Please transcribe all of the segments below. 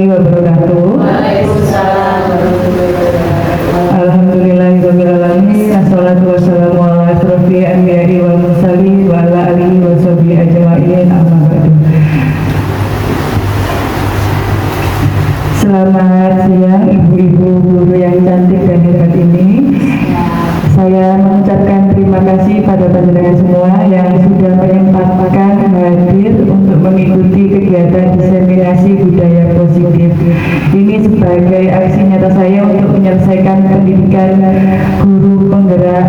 warahmatullahi wabarakatuh. Waalaikumsalam warahmatullahi wabarakatuh. Alhamdulillahirabbil alamin. Wassalatu wassalamu ala asrofil anbiya'i wal mursalin wa ala alihi wa sahbihi ajma'in. Amma ba'du. Selamat siang ibu-ibu guru yang cantik dan hebat ini. Saya mengucapkan terima kasih pada panjenengan semua yang sudah menyempatkan hadir untuk mengikuti kegiatan diseminasi budaya positif. Ini sebagai aksi nyata saya untuk menyelesaikan pendidikan guru penggerak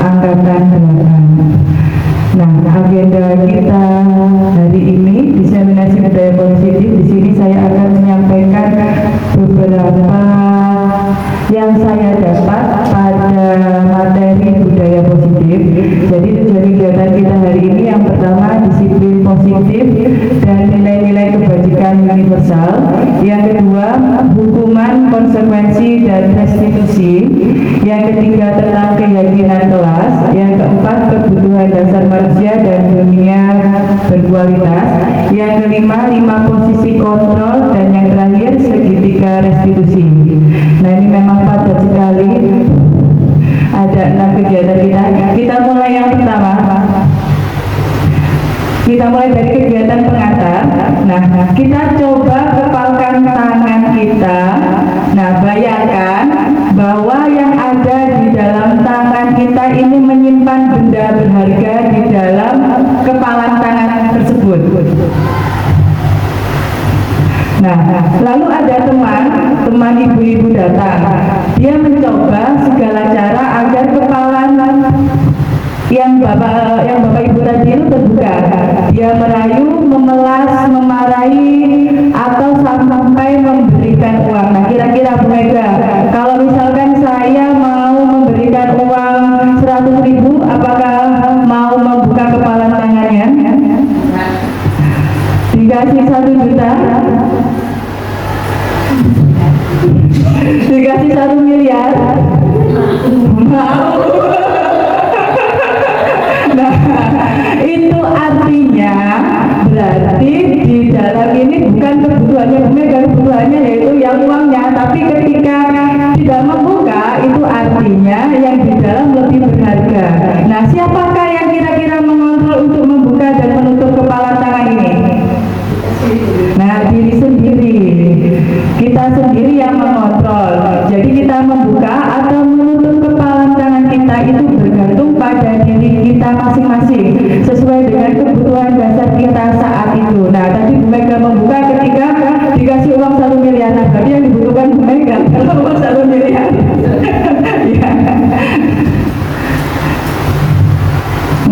angkatan 8. Nah, agenda kita hari ini diseminasi budaya positif. Di sini saya akan menyampaikan beberapa yang saya dapat pada materi budaya positif. Jadi tujuan kegiatan kita hari ini yang pertama disiplin positif dan nilai-nilai kebajikan universal. Yang kedua hukuman, konsekuensi dan restitusi. Yang ketiga tentang keyakinan kelas. Yang keempat kebutuhan dasar manusia dan dunia berkualitas. Yang kelima 5 posisi kontrol dan yang terakhir segitiga restitusi. Nah, ini memang padat sekali. Ada 6 kegiatan kita. Kita mulai yang pertama. Kita mulai dari kegiatan pengantar. Nah, kita coba kepalkan tangan kita. Nah, bayangkan bahwa yang ada di dalam tangan kita ini menyimpan benda berharga di dalam kepalan tangan tersebut. Nah, lalu ada teman ibu-ibu datang. Dia mencoba segala cara agar kepalan yang bapak ibu tadi itu terbuka. Dia merayu, memelas, memarahi, atau sampai memberikan uang. Nah, kira-kira Bu Mega, kalau misalkan saya mau memberikan uang 100.000, apakah mau membuka kepalan tangannya? Dikasih 1 juta? Dikasih 1 miliar? Mau. Nah, itu artinya berarti di dalam ini bukan kebutuhannya Bu Mega, kebutuhannya yaitu yang uangnya. Tapi ketika tidak membuka, itu artinya yang di dalam lebih berharga. Nah, siapakah yang kira-kira mengontrol untuk membuka dan menutup kepala tangan ini? Nah, diri sendiri. Kita sendiri yang mengontrol. Jadi kita membuka atau menutup kepala tangan kita itu bergantung pada diri kita masing-masing sesuai dengan kebutuhan dasar kita saat itu. Nah, tadi Bu Mega membuka ketika dikasih uang 1 miliar. Nah, berarti yang dibutuhkan Bu Mega uang 1 miliar. Ya.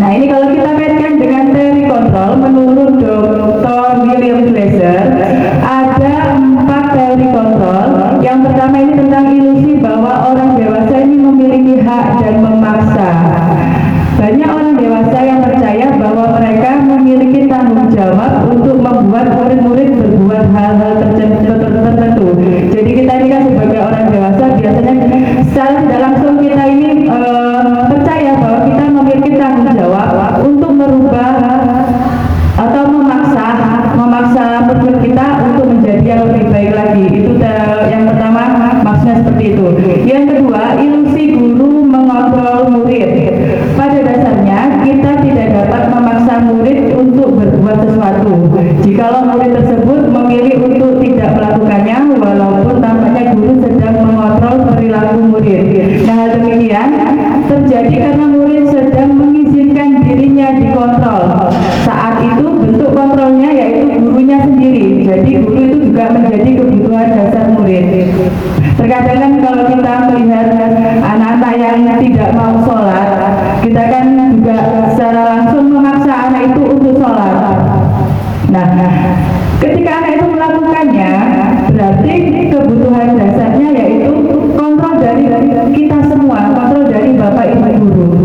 Nah, ini kalau kita kaitkan dengan teori kontrol, menurut Dr. William Glasser, ada 4 teori kontrol. Yang pertama ini tentang ilusi bahwa orang dewasa ini memiliki hak dan memaksa. Banyak orang dewasa yang percaya bahwa mereka memiliki tanggung jawab untuk membuat murid-murid berbuat hal-hal tertentu. Jadi kita ini kan sebagai orang dewasa biasanya secara tidak langsung kita ini percaya bahwa kita memiliki tanggung jawab untuk merubah atau memaksa murid kita untuk menjadi yang lebih baik lagi. Itu yang pertama, maksudnya seperti itu. Yang kedua, ilusi guru mengontrol murid. Pada dasarnya kita tidak dapat memaksa murid untuk berbuat sesuatu. Jikalau murid tersebut memilih untuk tidak melakukannya, walaupun tampaknya guru sedang mengontrol perilaku murid. Nah, hal demikian terjadi karena murid sedang mengizinkan dirinya dikontrol. Saat itu bentuk kontrolnya yaitu gurunya sendiri. Jadi guru itu juga menjadi kebutuhan dasar murid. Terkadang kan kalau kita melihat anak-anak yang tidak mau sholat, kita kan juga secara langsung memaksa anak itu untuk sholat. Nah, ketika anak itu melakukannya, berarti kebutuhan dasarnya yaitu kontrol dari kita semua, kontrol dari Bapak Ibu guru.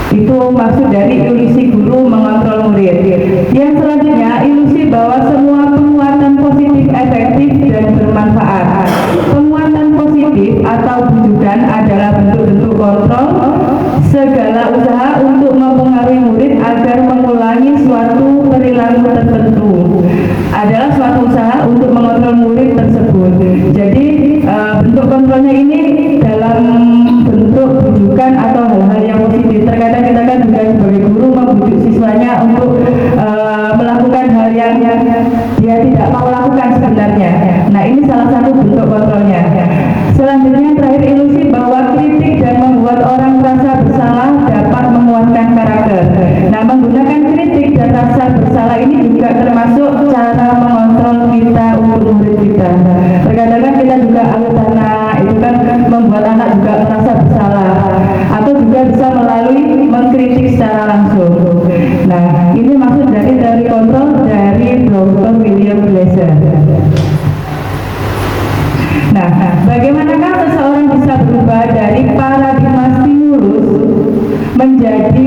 Itu maksud dari ilusi guru mengontrol murid. Yang selanjutnya, ilusi bahwa semua penguatan positif efektif dan bermanfaat. Penguatan positif atau bujukan adalah bentuk-bentuk kontrol segala usaha untuk mempengaruhi murid agar mengulangi suatu perilaku tertentu. Adalah suatu usaha Terkadang kan kita juga anak itu kan membuat anak juga merasa bersalah, atau juga bisa melalui mengkritik secara langsung. Nah, ini maksud dari teori kontrol dari Dr. William Glasser. Nah, bagaimanakah seseorang bisa berubah dari paradigma stimulus menjadi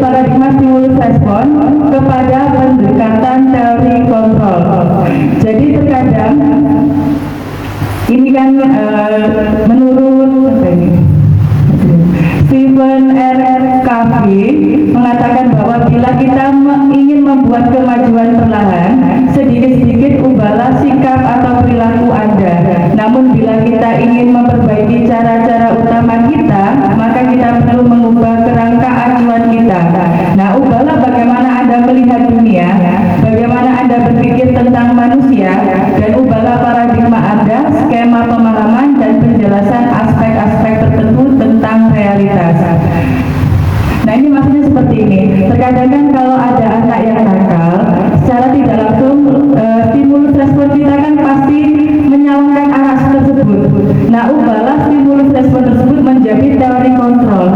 paradigma stimulus respon kepada pendekatan teori kontrol? Jadi terkadang ini kan menurut Stephen R. Covey mengatakan bahwa bila kita ingin membuat kemajuan perlahan, sedikit-sedikit ubahlah sikap atau perilaku Anda. Namun bila kita ingin memperbaiki cara-cara utama kita, maka kita perlu mengubah kerangka acuan kita. Nah, ubahlah bagaimana Anda melihat dunia, bagaimana Anda berpikir tentang manusia, dan ubahlah paradigma Anda, skema pemahaman, dan penjelasan aspek-aspek tertentu tentang realitas. Nah, ini maksudnya seperti ini. Terkadang kan kalau ada anak yang nakal, secara tidak langsung stimulus respon kita kan pasti menyalahkan anak tersebut. Nah, ubahlah stimulus respon tersebut menjadi teori kontrol.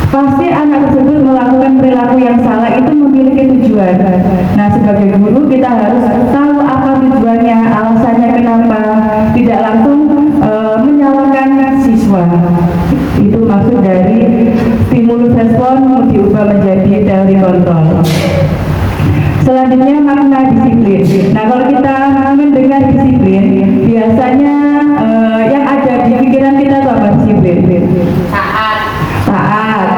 Pasti anak tersebut melakukan perilaku yang salah itu memiliki tujuan. Nah, sebagai guru kita harus tahu apa tujuannya, alasannya kenapa, tidak langsung menyalahkan siswa. Itu maksud dari stimulus respon diubah menjadi teori kontrol. Selanjutnya makna disiplin. Nah, kalau kita mendengar disiplin, biasanya yang ada di pikiran kita itu apa disiplin? Taat,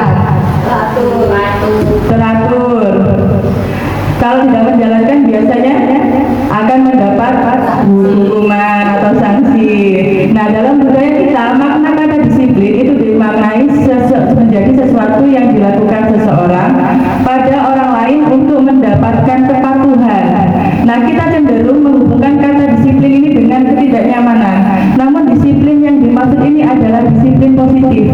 teratur. Kalau tidak menjalankan biasanya akan mendapat hukuman atau sanksi. Nah, dalam budaya kita makna kata disiplin itu dimaknai menjadi sesuatu yang dilakukan seseorang pada orang lain untuk mendapatkan kepatuhan. Nah, kita cenderung menghubungkan kata disiplin ini dengan ketidaknyamanan. Namun disiplin yang dimaksud ini adalah disiplin positif.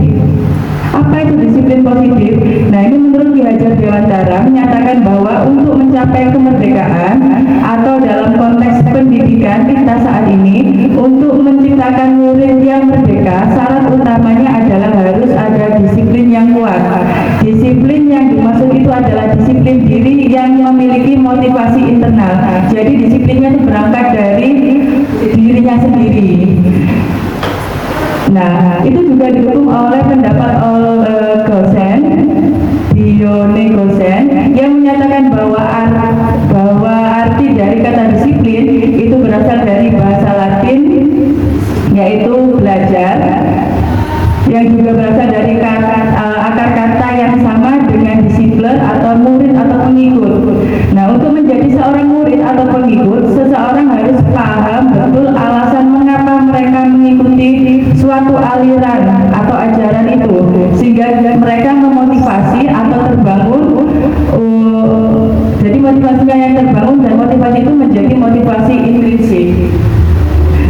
Apa itu disiplin positif? Nah, ini menurut Ki Hajar Dewantara menyatakan bahwa untuk mencapai kemerdekaan atau dalam konteks pendidikan kita saat ini, untuk menciptakan murid yang merdeka, syarat utamanya adalah harus ada disiplin yang kuat. Disiplin yang dimaksud itu adalah disiplin diri yang memiliki motivasi internal. Jadi disiplinnya itu berangkat dari dirinya sendiri. Nah, itu juga didukung oleh pendapat Gosen, Dione Gosen, yang menyatakan bahwa arti dari kata disiplin itu berasal dari bahasa Latin, yaitu belajar, yang juga berasal dari akar kata yang sama dengan disiplin atau murid atau pengikut. Nah, untuk menjadi seorang murid atau pengikut, seseorang harus paham betul alasan mengapa mereka mengikuti suatu aliran atau ajaran itu, sehingga mereka memotivasi atau terbangun. Jadi motivasinya yang terbangun dan motivasi itu menjadi motivasi intrinsik.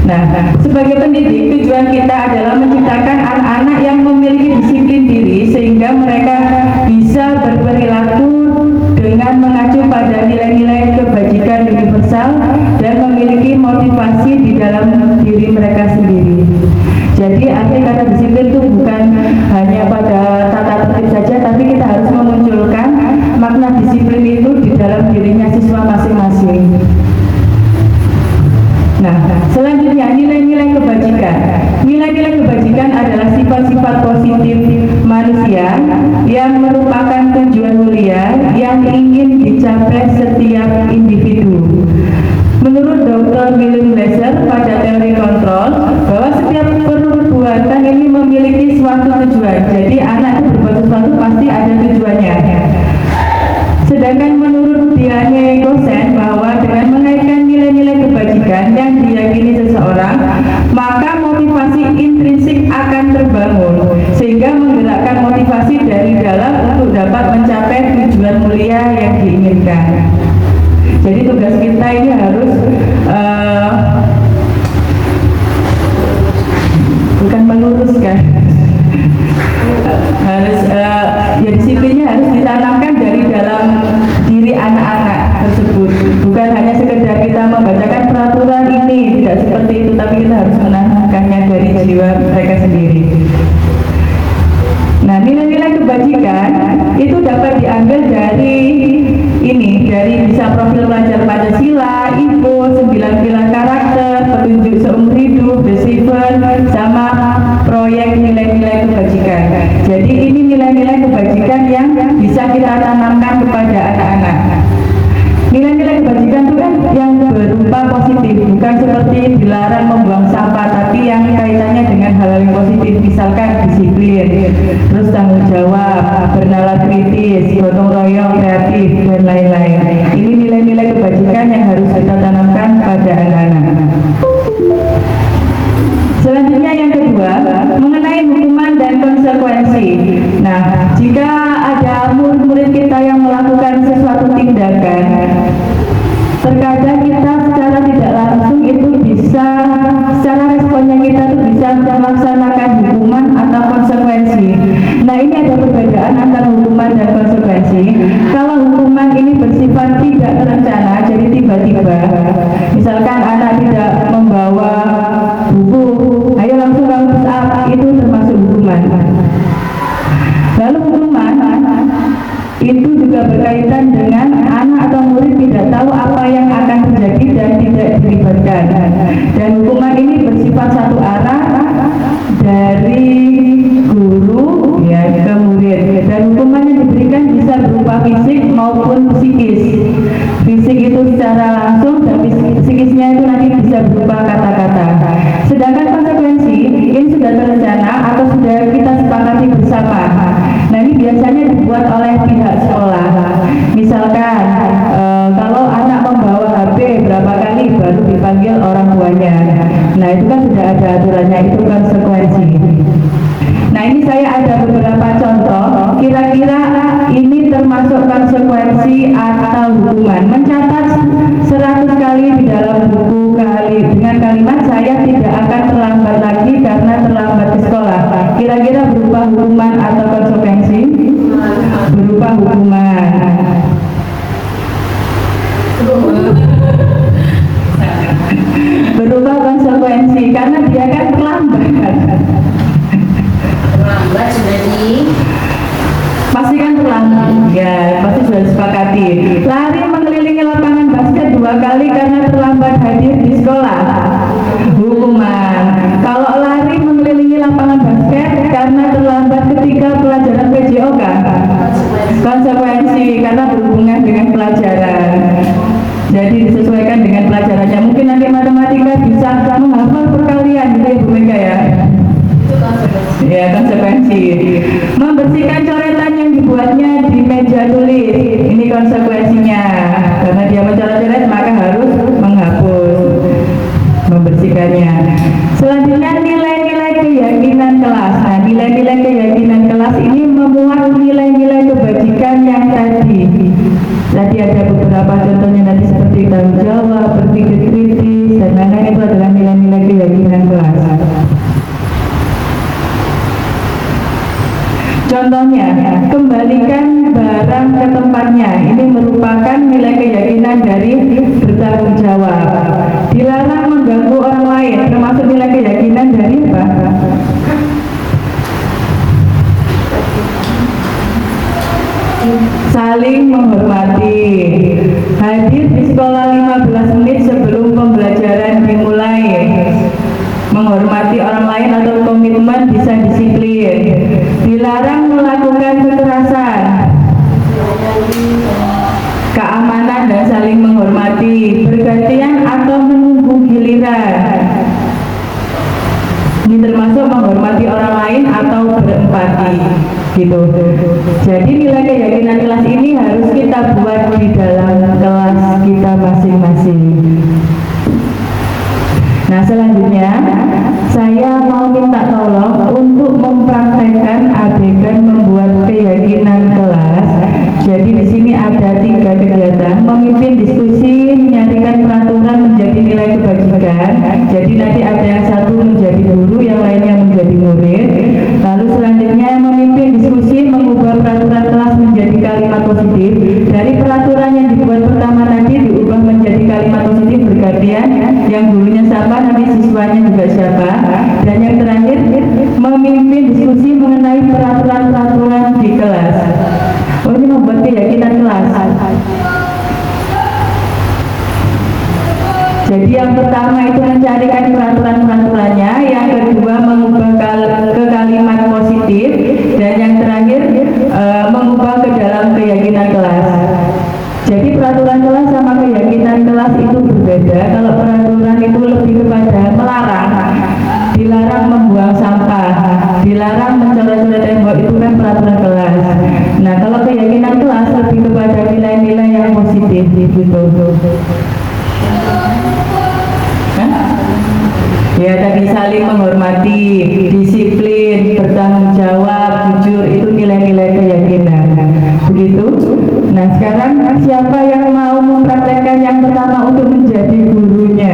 Nah, sebagai pendidik, tujuan kita adalah menciptakan anak-anak yang memiliki disiplin diri sehingga mereka bisa berperilaku dengan mengacu pada nilai-nilai kebajikan universal dan memiliki motivasi di dalam diri mereka sendiri. Jadi arti kata disiplin itu bukan hanya pada tata tertib saja, tapi kita harus memunculkan makna disiplin itu di dalam dirinya siswa masing-masing. Nah, selanjutnya nilai-nilai kebajikan. Nilai-nilai kebajikan adalah sifat-sifat positif manusia yang merupakan tujuan mulia yang ingin dicapai setiap individu. Menurut Dr. William Glasser pada teori kontrol, bahwa setiap perbuatan ini memiliki suatu tujuan. Jadi anak itu berbuat sesuatu pasti ada tujuannya. Sedangkan menurut Diane Gosen bahwa dengan mengaitkan nilai-nilai kebajikan yang diyakini seseorang, maka motivasi intrinsik akan terbangun, sehingga menggerakkan motivasi dari dalam untuk dapat mencapai tujuan mulia yang diinginkan. Jadi tugas kita ini harus bukan meluruskan, harus ya disiplinnya harus ditanamkan dari dalam diri anak-anak tersebut, bukan hanya sekedar kita membacakan peraturan ini, tidak seperti itu, tapi kita harus menanamkannya dari jiwa mereka sendiri. Nah, nilai-nilai kebajikan itu dapat diambil dari bisa profil pelajar Pancasila, IPO, 9 pilar karakter, petunjuk seumur hidup, The Seven, sama proyek nilai-nilai kebajikan. Jadi ini nilai-nilai kebajikan yang bisa kita tanamkan kepada anak-anak. Nilai-nilai kebajikan itu kan yang berupa positif, bukan seperti dilarang membuang sampah, tapi yang kaitannya dengan hal-hal yang positif, misalkan disiplin, terus tanggung jawab, bernalar kritis, gotong royong, kreatif, dan lain-lain. Ini nilai-nilai kebajikan yang harus kita tanamkan pada anak-anak. Selanjutnya yang kedua, mengenai hukuman dan konsekuensi. Nah, jika ada murid-murid kita yang melakukan sesuatu tindakan, terkadang kita secara tidak langsung itu bisa, secara responnya kita itu bisa melaksanakan hukuman atau konsekuensi. Nah, ini ada perbedaan antara hukuman dan konsekuensi. Kalau hukuman ini bersifat tidak terencana, jadi tiba-tiba, misalkan anak tidak membawa buku, ayo langsung kamu push up, itu termasuk hukuman. Lalu hukuman itu juga berkaitan dengan anak atau murid tidak tahu apa yang akan terjadi dan tidak dilibatkan. Dan hukuman ini bersifat satu arah dari guru ya ke murid. Dan hukuman yang diberikan bisa berupa fisik maupun psikis. Fisik itu secara langsung dan psikisnya itu nanti bisa berupa kata-kata. Sedangkan konsekuensi ini sudah terencana atau sudah kita sepakati bersama. Nah, ini biasanya dibuat oleh pihak sekolah. Misalkan kalau anak membawa HP berapa kali baru dipanggil orang tuanya. Nah, itu kan sudah ada aturannya, itu konsekuensi. Nah, ini saya ada beberapa contoh. Kira-kira ini termasuk konsekuensi atau hukuman. Mencatat 100 kali di dalam buku dengan kalimat saya tidak akan terlambat lagi karena terlambat ke sekolah. Kira-kira berupa hukuman atau konsekuensi? Berupa hukuman. Berupa konsekuensi karena dia kan terlambat. Terlambat sudah Pasti kan terlambat. Ya, pasti sudah disepakati. Lari mengelilingi lapangan basket 2 kali karena terlambat hadir di sekolah. Hukuman. Kalau lari mengelilingi lapangan basket karena terlambat ketika pelajaran PJOK, konsekuensi karena berhubungan dengan pelajaran. Jadi disesuaikan dengan pelajarannya. Mungkin nanti matematika bisa menghafal perkalian gitu ya Bu Mega ya. Ya, konsekuensi. Membersihkan coretan yang dibuatnya di meja tulis. Ini konsekuensinya. Karena dia mencoret-coret maka harus menghapus, membersihkannya. Selanjutnya nilai-nilai keyakinan kelas. Nah, nilai-nilai keyakinan kelas ini memuat nilai-nilai kebajikan yang tadi. Tadi ada beberapa contohnya tadi seperti tanggung jawab, berpikir kritis, dan lain-lain. Itu adalah nilai-nilai keyakinan kelas. Contohnya, kembalikan barang ke tempatnya. Ini merupakan nilai keyakinan dari bertanggung jawab. Dilarang mengganggu orang lain, termasuk nilai keyakinan dari apa? Saling menghormati. Hadir di sekolah 15 menit sebelum pembelajaran dimulai. Menghormati orang lain atau komitmen bisa disiplin. Dilarang melakukan kekerasan. Keamanan dan saling menghormati. Bergantian atau menunggu giliran. Ini termasuk menghormati orang lain atau berempati. Gitu. Jadi nilai keyakinan kelas ini harus kita buat di dalam kelas kita masing-masing. Nah, selanjutnya saya mau minta tolong untuk mempraktekkan adegan membuat keyakinan kelas. Jadi di sini ada 3 kegiatan: memimpin diskusi, menyaringkan peraturan menjadi nilai kebajikan. Jadi nanti ada yang satu menjadi guru, yang lainnya menjadi murid. Lalu selanjutnya memimpin diskusi, mengubah peraturan kelas menjadi kalimat positif. Dari peraturan yang dibuat pertama tadi diubah menjadi kalimat positif bergantian. yang gurunya siapa, nanti siswanya juga siapa. Dan yang terakhir, memimpin diskusi mengenai peraturan-peraturan di kelas. Oh, ini membuat keyakinan kelas. Jadi yang pertama itu mencarikan peraturan-peraturannya, yang kedua mengubah ke kalimat positif, dan yang terakhir mengubah ke dalam keyakinan kelas. Jadi peraturan kelas sama keyakinan kelas itu berbeda. Kalau peraturan itu lebih kepada melarang, dilarang membuang sampah, dilarang mencoret-coret tembok, itu kan peraturan kelas. Nah, kalau keyakinan kelas lebih kepada nilai-nilai yang positif gitu. Ya, tadi saling menghormati, disiplin, bertanggung jawab, jujur, itu nilai-nilai keyakinan. Begitu. Nah, sekarang siapa yang mau mempraktekkan yang pertama untuk menjadi gurunya?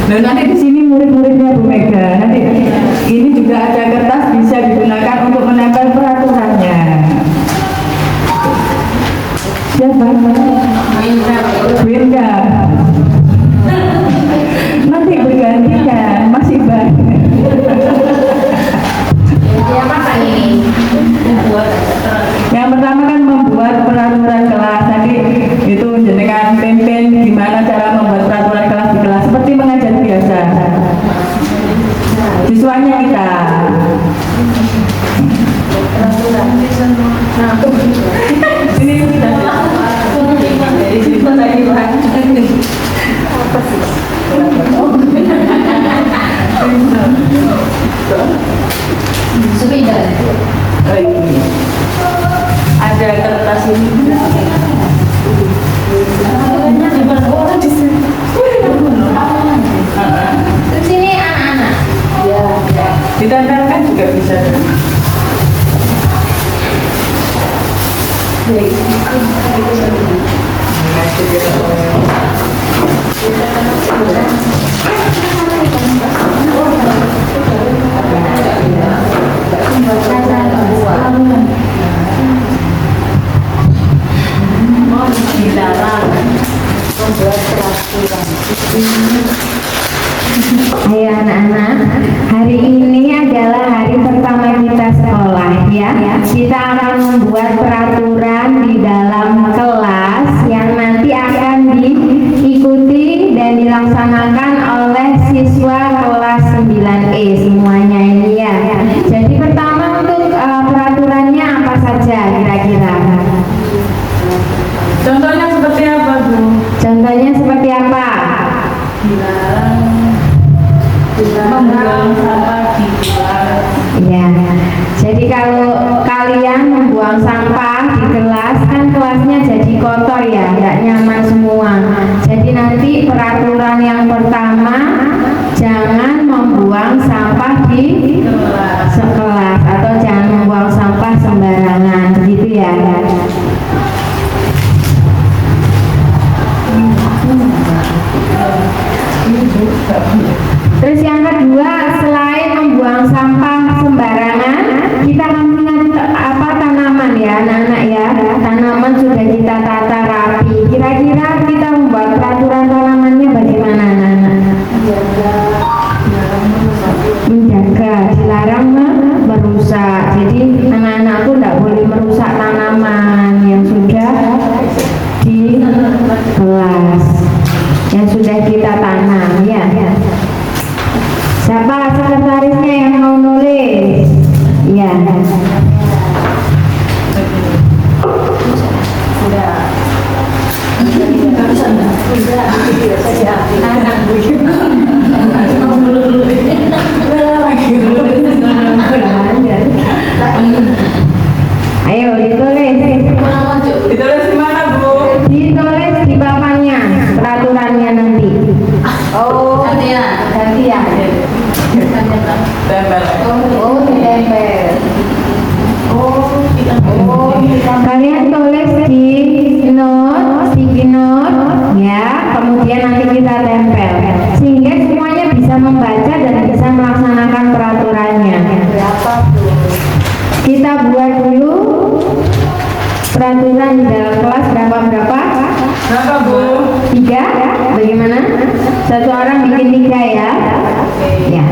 Nah, nanti di sini murid-muridnya Bu Mega. Nanti ini juga ada kertas, bisa digunakan untuk menempel peraturannya. Siapa? Winda. Nanti bergantian, masih banyak. Yang pertama kan membuat peraturan kelas. Nanti itu jenengan pimpin gimana cara membuat peraturan kelas di kelas, seperti mengajar biasa. Siswanya kita. Ini sudah. Ada kertas ini. Terus sini anak-anak. Ya. Ditempelkan juga bisa. Ayo anak-anak, hari ini adalah hari pertama kita sekolah ya. Kita akan membuat peraturan di dalam kelas yang nanti akan diikuti dan dilaksanakan oleh siswa kelas 9E semuanya ini ya. Jadi pertama untuk peraturannya apa saja kira-kira? Contohnya seperti apa, Bu? Contohnya seperti apa? Membuang sampah di kelas. Ya, jadi kalau kalian membuang sampah di kelas kan kelasnya jadi kotor ya, nggak nyaman semua. Jadi nanti peraturan yang pertama, jangan membuang sampah di kelas atau jangan membuang sampah sembarangan, begitu ya. Terus yang kedua, selain membuang sampah sembarangan, kita akan punya apa tanaman ya anak-anak ya. Tanaman sudah kita tata rapi. Kira-kira kita membuat peraturan tanamannya bagaimana anak-anak? Menjaga, dilarang merusak. Jadi anak-anakku tidak boleh merusak tanaman yang sudah di kelas, yang sudah kita tanam ya. Siapa sekretarisnya yang mau nulis? Iya. Ayo ditulis. Ditulis di mana, Bu? Ditulis di papannya peraturannya nanti. Oh, gantian. Tempel. Oh, ditempel. Kalian tulis di sticky note ya, kemudian nanti kita tempel sehingga semuanya bisa membaca dan bisa melaksanakan peraturannya. Kita buat dulu peraturan di dalam kelas berapa? Berapa Bu? 3. Bagaimana? Satu orang bikin 3 ya. Ya.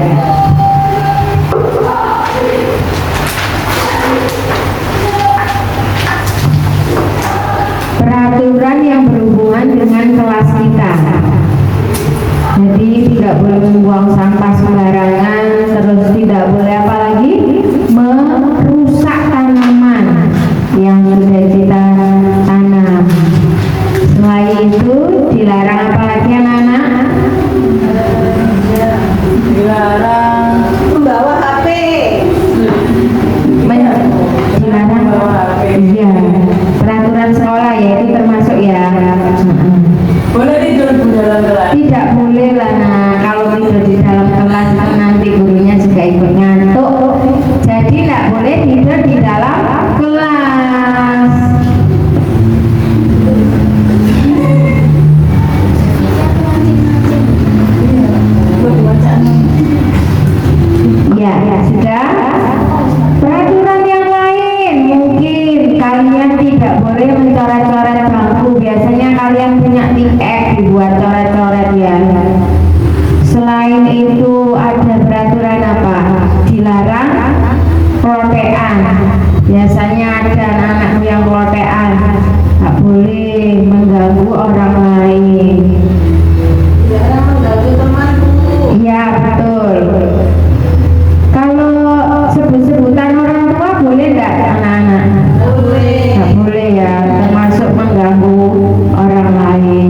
Peraturan yang berhubungan dengan kelas kita. Jadi tidak boleh membuang sampah sembarangan, terus tidak boleh apa lagi? Merusak tanaman yang sudah kita tanam. Selain itu dilarang apa lagi anak-anak? Dilarang Membawa HP. Dilarang membawa HP. iya, peraturan sekolah ya, itu termasuk ya. Boleh tidur Bu dalam kelas? Tidak boleh lah, nah kalau tidur di dalam kelas itu nanti gurunya juga ikut ngantuk. Jadi tidak boleh tidur di dalam kelas. Ya, sudah. Peraturan yang lain, mungkin kalian tidak boleh mencoret-coret bangku. Biasanya kalian punya tiket dibuat coret-coret ya. Selain itu ada peraturan apa? Dilarang klotean. Biasanya ada anak-anak yang klotean, tak boleh mengganggu orang lain. Dilarang mengganggu temanku. Iya betul. Kalau sebut-sebutan orang tua boleh enggak anak-anak? Boleh. Nggak boleh ya, termasuk mengganggu orang lain.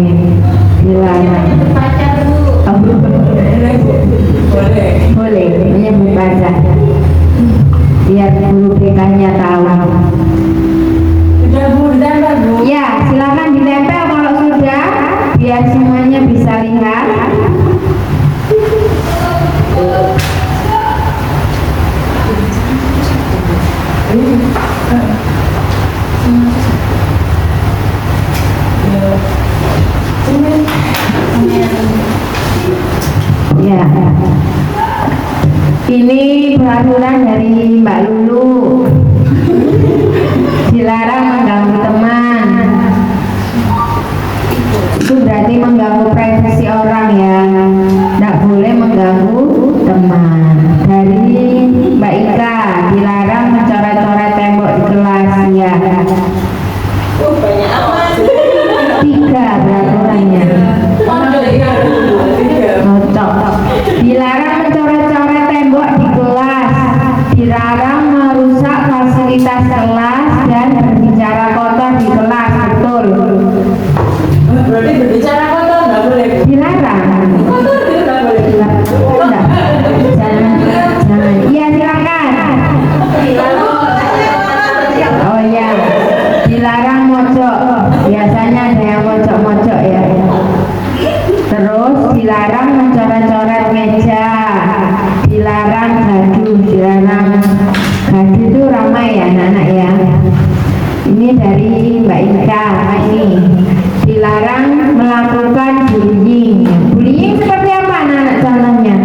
Dilarang. Pacar Bu. Oh, Boleh Bu? Boleh. boleh menyebut pacar. Biar guru BK-nya tahu. Sudah Bu, ditempel Bu? Ya, silakan ditempel kalau sudah, biar semuanya bisa lihat. Ya. Ini peraturan dari Mbak Lulu. Dilarang mengganggu teman. Itu berarti mengganggu privasi orang ya. Tidak boleh mengganggu teman. Dari Mbak Ika, dilarang mencoret-coret tembok di kelas ya. Banyak amat. 3 peraturannya. Cocok. Dilarang mencoret-coret tembok di kelas. Dilarang merusak fasilitas kelas dan berbicara kotor di kelas. Betul. Berarti berbicara kotor nggak boleh Bu? Dilarang. Kotor itu nggak boleh. Enggak. Jangan. Iya silakan. Oh ya. Dilarang mojok. Biasanya ada yang mojok-mojok ya. Terus dilarang mencoret-coret meja. Dilarang gaduh. Dilarang gaduh itu ramai ya anak-anak ya. Ini dari Mbak Ika. Ini dilarang melakukan bullying. Bullying seperti apa anak-anak contohnya?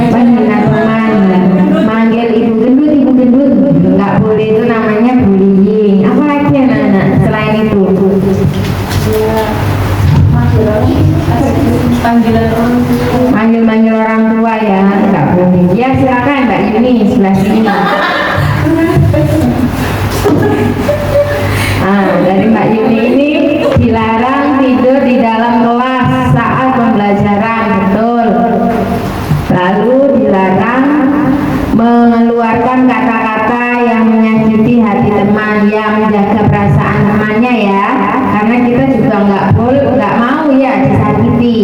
Menghina teman, manggil ibu gendut, nggak boleh, itu namanya bullying. Apa lagi anak-anak selain itu? Panggilan orang tua. Manggil-manggil orang tua ya, nggak boleh. Ya silakan Mbak Yuni sebelah sini. Dari Mbak Yuni ini dilarang tidur di dalam kelas saat pembelajaran, betul. Lalu dilarang mengeluarkan kata-kata yang menyakiti hati teman, yang menjaga perasaan temannya ya, karena kita juga nggak mau ya disakiti.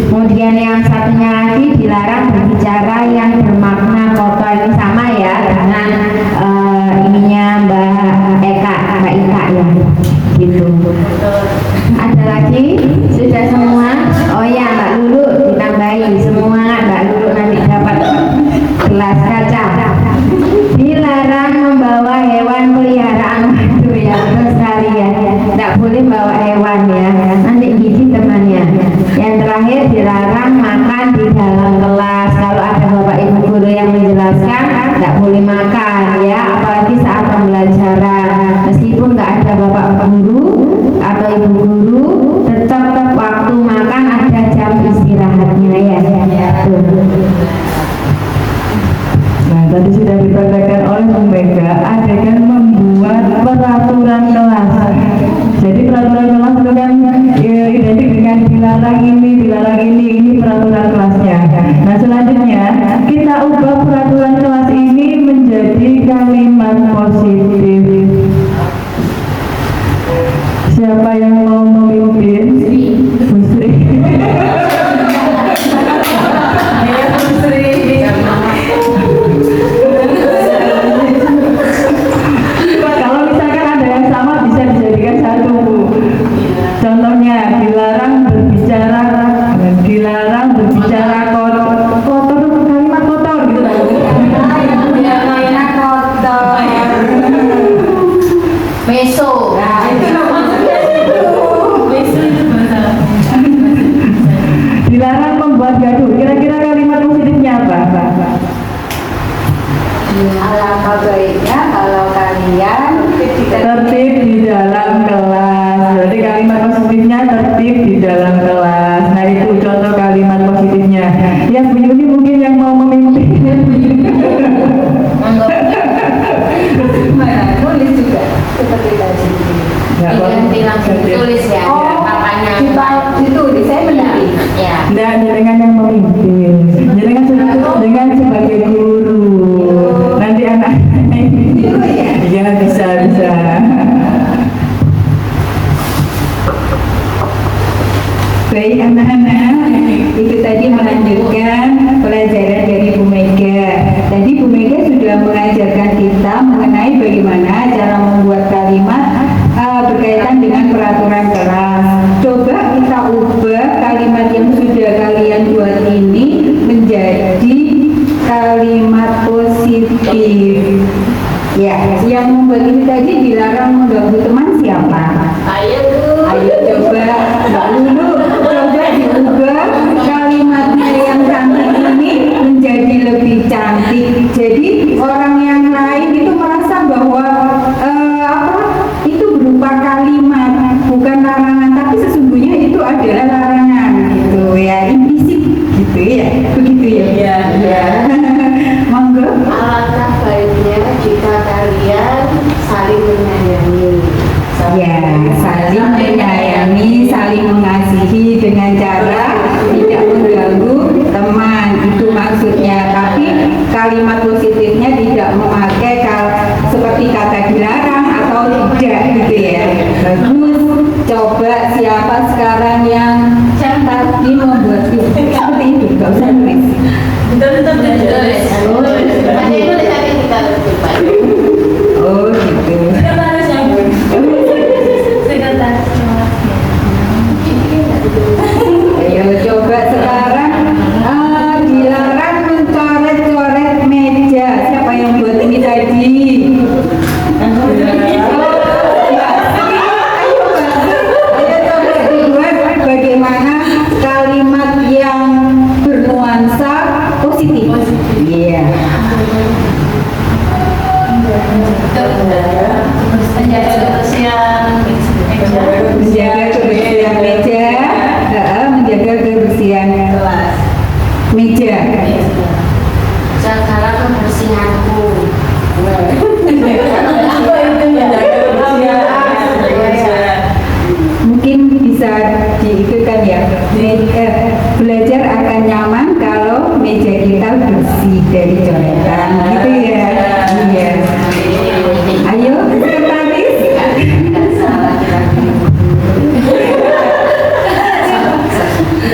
Kemudian yang satunya lagi dilarang berbicara yang bermakna kotor. Ini sama ya dengan ininya Mbak Ika ya, gitu. Ada lagi? Sudah semua? Oh ya Mbak Lulu ditambahi semua. Mbak Lulu nanti dapat gelas kaca. Dilarang membawa hewan peliharaan. Waduh ya, betul sekali ya. Tidak boleh bawa hewan ya, nanti gigit temannya. Yang terakhir dilarang makan di dalam kelas. Kalau ada bapak ibu positif. Siapa yang mau memimpin? Bu Sri. Kalau misalkan ada yang sama bisa dijadikan satu, Bu. Contohnya dilarang berbicara kotor kalimat kotor gitu. Kalimat kotor. Meso. Nah, itu maksudnya itu. Besok itu bahasa. Dilarang membuat gaduh. Kira-kira kalimat positifnya apa? Alangkah baiknya kalau kalian Tertib di dalam kelas. Berarti kalimat positifnya tertib di dalam kelas. Nah itu contoh kalimat positifnya. Ya Bu Yuni mungkin yang mau memimpin. mana nulis juga seperti tadi. Langsung tulis ya. Papanya. Ditulis saya menulis. Ya. Tidak, dengan yang memimpin. Dengan sebagai guru. Nanti anak-anak ya bisa. Baik anak-anak, itu tadi melanjutkan pelajaran dari Bu Mega. Tadi Bu Mega sudah mengajarkan kita mengenai bagaimana cara membuat kalimat berkaitan dengan peraturan kelas. Coba kita ubah kalimat yang sudah kalian buat ini menjadi kalimat positif. Ya, yang membuat ini tadi dilarang mengganggu teman siapa? Ayo tuh. Ayo coba Mbak Lulu, coba diubah kalimatnya yang cantik ini menjadi lebih cantik. Jadi orang yang lain itu merasa bahwa itu berupa kalimat, bukan larangan, tapi sesungguhnya itu adalah larangan gitu ya, implisit gitu ya, begitu ya. Iya. Monggo. Alangkah baiknya jika kalian saling menyayangi. Ya, saling menyayangi, saling mengasihi dengan cara tidak mengganggu teman, itu maksudnya. Tapi kalimat positifnya tidak memakai seperti kata dilarang atau tidak gitu ya. Bagus. Coba siapa sekarang yang tadi membuat seperti itu, gak usah nulis. Tetap tulis. Ada yang nulis tapi kita lebih baik. Oh gitu. Kita harus yang sekretaris. Ayo coba sekarang dilarang mencoret-coret meja. Siapa yang buat ini tadi? Ayo coba dibuat bagaimana kalimat yang bernuansa positif. Iya. Menjaga kebersihan Menjaga kebersihan meja, menjaga kebersihan kelas. meja. Jagalah kebersihanku. Mungkin bisa diikutkan ya. Belajar akan nyaman kalau meja kita bersih dari coretan, gitu ya. Iya. Ayo, sekretaris.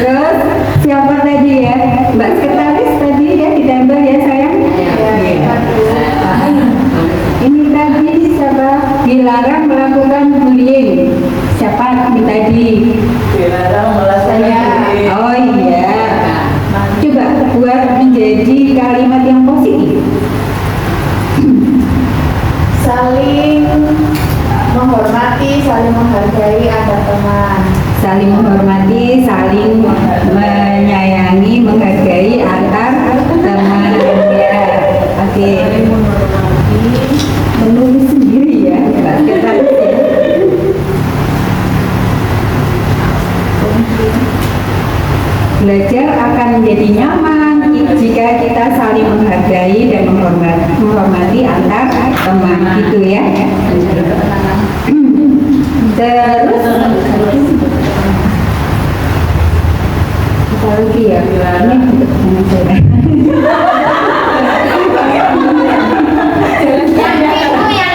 Terus siapa tadi ya? Mbak sekretaris tadi ya ditempel ya sayang. Iya. Ini tadi siapa? Dilarang melakukan bullying. Siapa ini tadi? Dilarang melakukan. Oh iya. Coba buat menjadi kalimat yang positif. Saling menghormati, saling menghargai antar teman. Saling menghormati, saling menyayangi, menghargai antar teman ya. Oke. Saling menghormati. Menulis sendiri ya, Mbak Sekretaris ya. Belajar akan menjadi nyaman jika kita saling menghargai dan menghormati antar teman gitu ya. Terus apa lagi ya? Ini untuk saya. Yang itu yang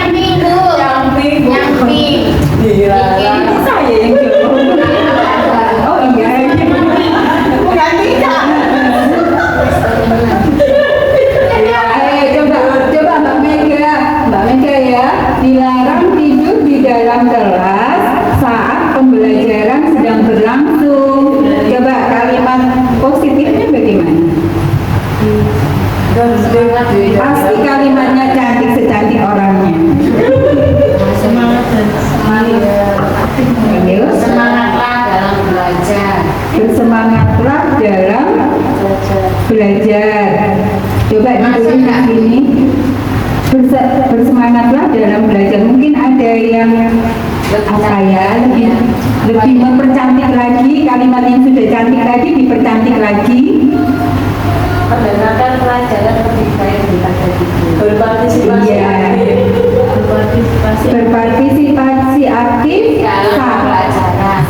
dilarang tidur di dalam kelas saat pembelajaran sedang berlangsung. Coba kalimat positifnya bagaimana? Pasti kalimatnya cantik secantik orangnya. Ayo, Semangatlah dalam belajar. bersemangatlah dalam belajar. Coba ditulis di sini. Bersemangatlah dalam belajar. Mungkin ada yang apa ya, lebih mempercantik lagi kalimat yang sudah cantik tadi, dipercantik lagi. Mendengarkan pelajaran lebih baik daripada tidur. Berpartisipasi Iya. aktif. Berpartisipasi aktif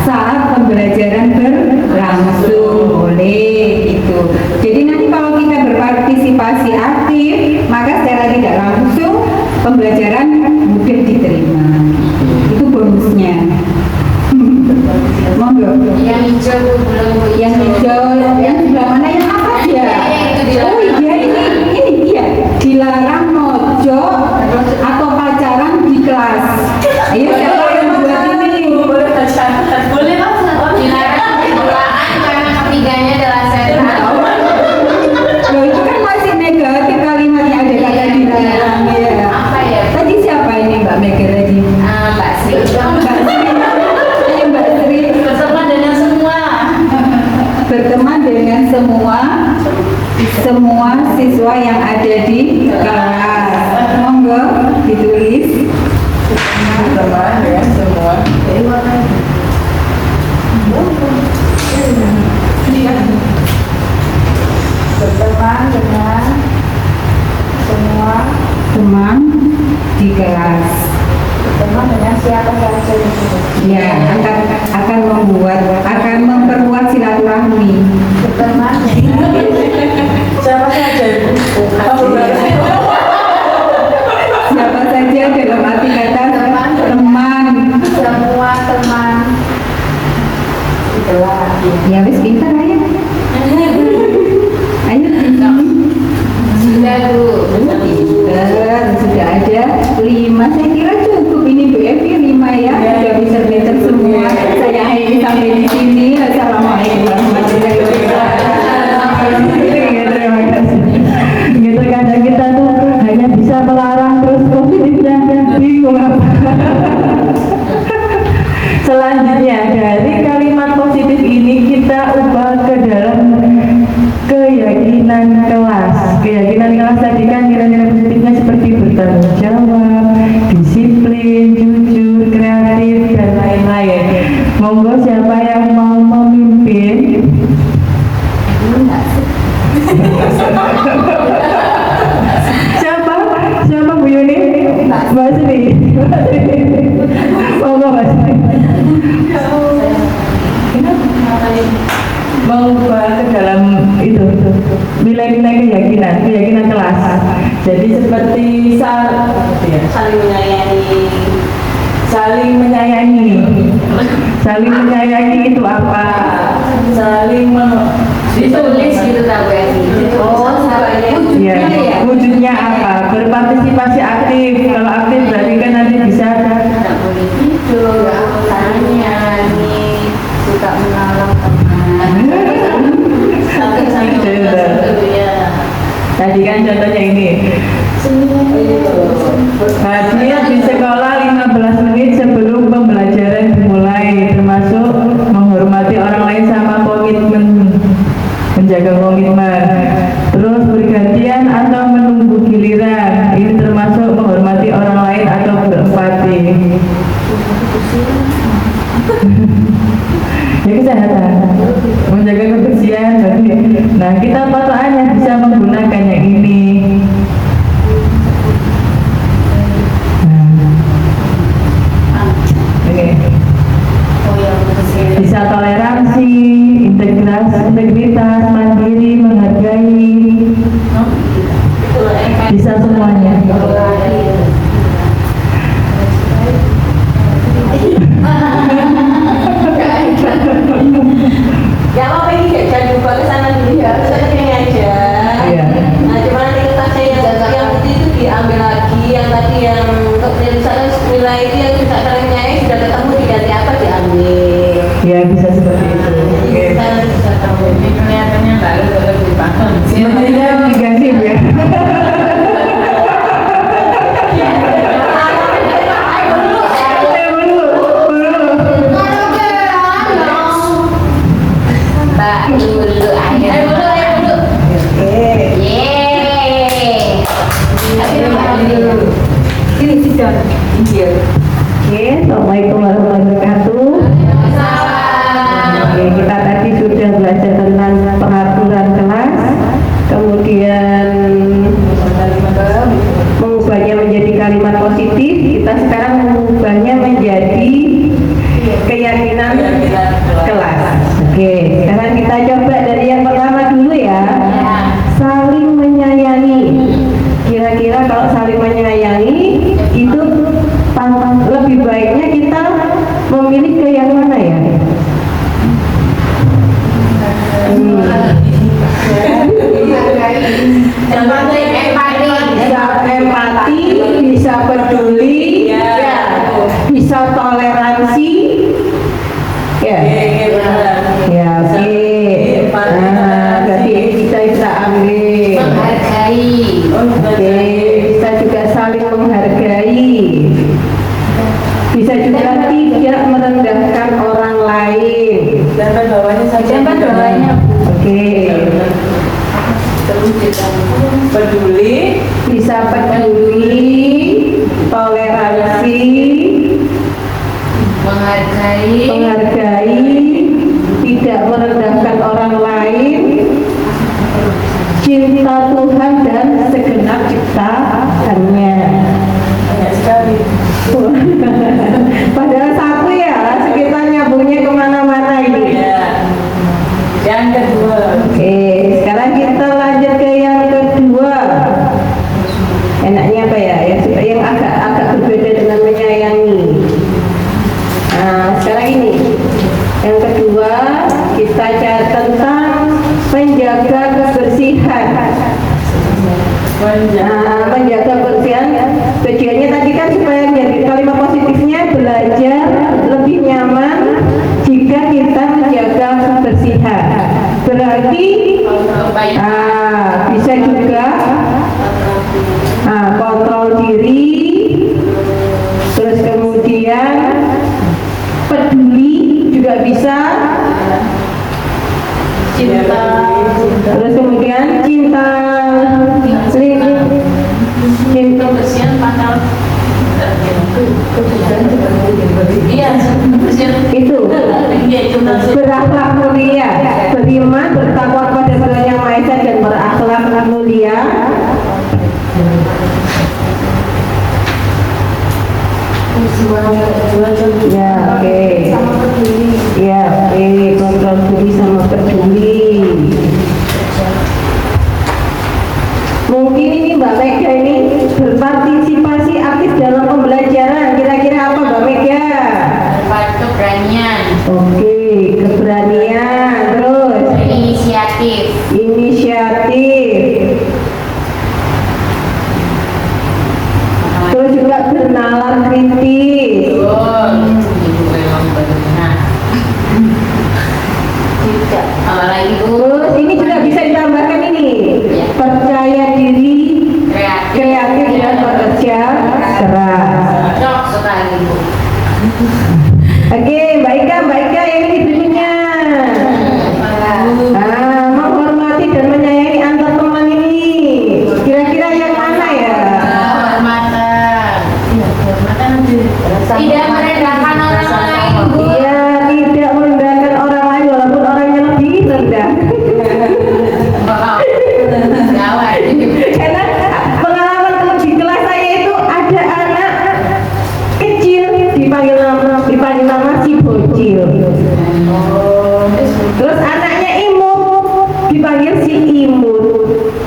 saat pembelajaran berlangsung. Boleh itu. Jadi nanti kalau kita berpartisipasi aktif, maka secara tidak langsung pembelajaran mudah diterima. Itu bonusnya. Monggo. Yang hijau belum Bu. Yang hijau, yang sebelah mana, yang apa ya? Oh iya, ini dia. Dilarang mojok atau pacaran di kelas. Ayo siapa yang buat ini? Boleh pacaran. Boleh Mas. Dilarang berduaan karena ketiganya adalah setan. Loh itu kan masih negatif kalimatnya, ada kata dilarang ya. Apa ya? Tadi siapa ini Mbak Mega tadi? Mbak Sri. Mbak Sri. Ayo Mbak Sri. Berteman dengan semua. Berteman dengan semua siswa yang ada di kelas. Monggo ditulis. Berteman dengan semua. Berteman dengan semua. Teman di kelas. Berteman dengan siapa saja di sini. Ya, akan memperkuat silaturahmi. Berteman dengan siapa saja. Siapa saja dalam arti kata teman. Semua teman. Itulah. Ya wis pintar ayo. Ayo. Sudah Bu. Sudah ada 5. Saya kira cukup ini Bu Evi 5 ya. Sudah bisa semua. Saya akhiri sampai di sini. Assalamualaikum warahmatullahi wabarakatuh. Terima kasih. Gitu kadang kita tuh hanya bisa melarang terus positifnya bingung apa. Selanjutnya dari kalimat positif ini kita ubah ke dalam keyakinan kelas. Keyakinan kelas tadi kan nilai-nilai positifnya seperti bertanggung jawab, disiplin, jujur, kreatif, dan lain-lain. Monggo siapa yang mau memimpin? Siapa? Siapa Bu Yuni? Mbak Sri. Monggo Mbak Sri. Mengubah ke dalam itu nilai-nilai keyakinan kelas. Jadi seperti saling menyayangi itu apa? Ditulis gitu tak Bu Eni. Ya, wujudnya apa? Berpartisipasi aktif. Kalau aktif berarti kan nanti bisa Tidak boleh tidur, nyanyi, suka menolong teman. Tadi kan contohnya ini. Hadir di sekolah 15 menit sebelum pembelajaran dimulai, termasuk menghormati orang lain sama komitmen, menjaga komitmen. Terus bergantian atau menunggu giliran, ini termasuk menghormati orang lain atau berempati. Ya kesehatan, menjaga kebersihan. Nah kita patokannya bisa menggunakan yang ini. Bisa toleransi, integritas, mandiri, menghargai, bisa semuanya. Ya apa ini gak jangan lupa ke sana dulu ya. Saya ini aja. Iya. nilai itu yang tidak ternyai sudah ketemu diganti apa diambil. Ya bisa seperti itu. Kita nanti bisa tahu. Ini kelihatannya lalu tetap dipaham. Sebenarnya diganti ya. Mbak dulu ayo. Ayo dulu. Yeay. Ini sidang Injil. Oke, Assalamualaikum warahmatullahi wabarakatuh. Oke, kita tadi sudah belajar tentang peraturan kelas, kemudian mengubahnya menjadi kalimat positif. Kita sekarang mengubahnya menjadi keyakinan kelas. Oke, sekarang kita coba dari yang pertama dulu ya. Saling menyayangi. Kira-kira kalau saling menyayangi itu lebih baiknya kita memilih ke yang mana ya? Bisa empati, bisa peduli, bisa toleransi, ya, ya, oke. Nah, berarti kita bisa ambil. Menghargai. Oke, bisa juga saling menghargai. Bisa juga tidak merendahkan orang lain. Jamban bawahnya saja. Jamban bawahnya. Oke, Terus kita peduli. bisa peduli, toleransi, menghargai, tidak merendahkan orang lain, cinta Tuhan dan segenap ciptaannya. Banyak sekali. Padahal satu ya, sekitar nyambungnya kemana-mana ini. Ya. Yang kedua. Oke, sekarang kita lanjut ke yang kedua. Enaknya apa ya? Yang agak berbeda dengan menyayangi. Nah, sekarang ini yang kedua kita cari tentang menjaga kebersihan. Nah, menjaga kebersihan tujuannya tadi kan supaya menjadi kalimat positifnya belajar lebih nyaman jika kita menjaga kebersihan. Berarti bisa juga kontrol diri, terus kemudian peduli juga bisa, Cinta. terus kemudian cinta Kebersihan pangkal. Iya, kebersihan itu Iya, itu maksud. berakhlak mulia, beriman, bertakwa kepada Tuhan Yang Maha Esa dan berakhlak mulia. Ya, oke. Ya, oke. Kontrol diri sama peduli. Mungkin ini Mbak Mega ini berpartisipasi aktif dalam pembelajaran. Kira-kira apa Mbak Mega? Keberanian. Oke, keberanian. Terus Inisiatif. inisiatif. Terus juga bernalar kritis. Tidak. Apa lagi Bu? Terus ini juga bisa ditambahkan ini. Percaya diri, kreatif dan bekerja keras. Cocok sekali Bu. Oke, Mbak Ika yang ini berikutnya. Menghormati dan menyayangi antar teman ini. Kira-kira yang mana ya? Kehormatan. Tidak merendahkan orang lain Bu. Iya, tidak merendahkan orang lain walaupun orangnya lebih rendah. Gawat. Karena pengalaman di kelas saya itu ada anak kecil dipanggil nama si bocil. Terus anaknya imut dipanggil si imut.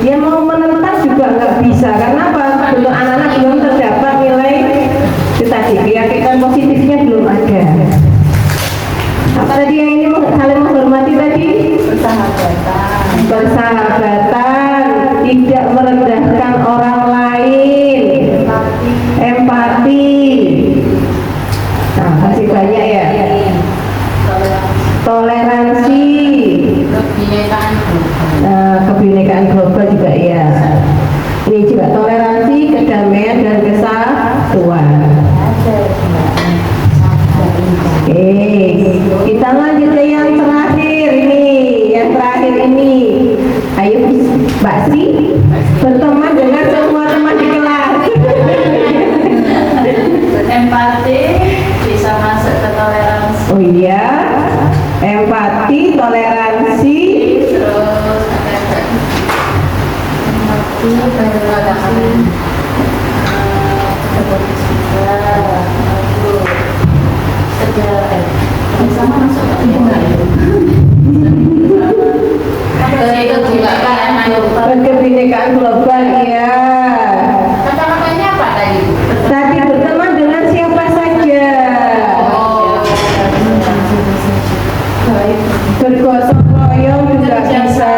Dia mau menentang juga nggak bisa. Karena apa? Belum anak-anak belum terdapat nilai itu tadi keyakinan positifnya belum ada. Apa tadi yang ini saling menghormati tadi? Persahabatan, tidak merendahkan orang lain, empati, kebinekaan global juga ya. Ini juga toleransi, kedamaian dan kesatuan. Oke, kita lanjut ke yang terakhir ini. Yang terakhir ini, ayo Mbak Sri berteman dengan semua teman di kelas. Empati bisa masuk ke toleransi. Oh iya, empati, toleransi, Terus ada sama masuk ke itu juga kan kebinekaan global ya. kata-katanya apa tadi? Tadi berteman dengan siapa saja. Bergotong royong juga bisa,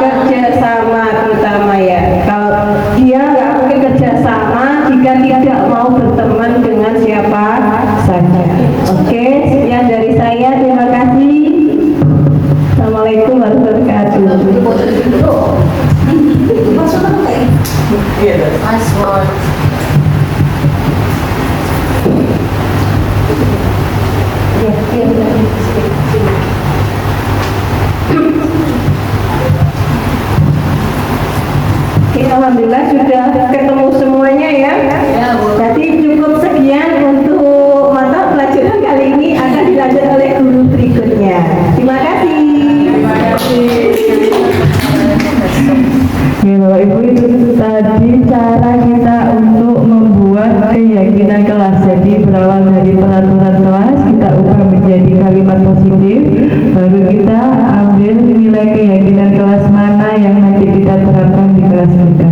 kerja sama terutama ya. Kalau dia nggak mungkin kerja sama jika tidak mau berteman dengan siapa saja. Oke, sekian dari saya. Terima kasih. Assalamualaikum warahmatullahi wabarakatuh. Password. Oke, alhamdulillah sudah ketemu semuanya ya. Jadi cukup sekian untuk mata pelajaran kali ini, akan dilanjut oleh guru berikutnya. Terima kasih. Ya Bapak Ibu, itu tadi cara kita untuk membuat keyakinan kelas. Jadi berawal dari peraturan kelas, kita ubah menjadi kalimat positif, baru kita ambil nilai keyakinan kelas mana yang nanti kita terapkan di kelas kita.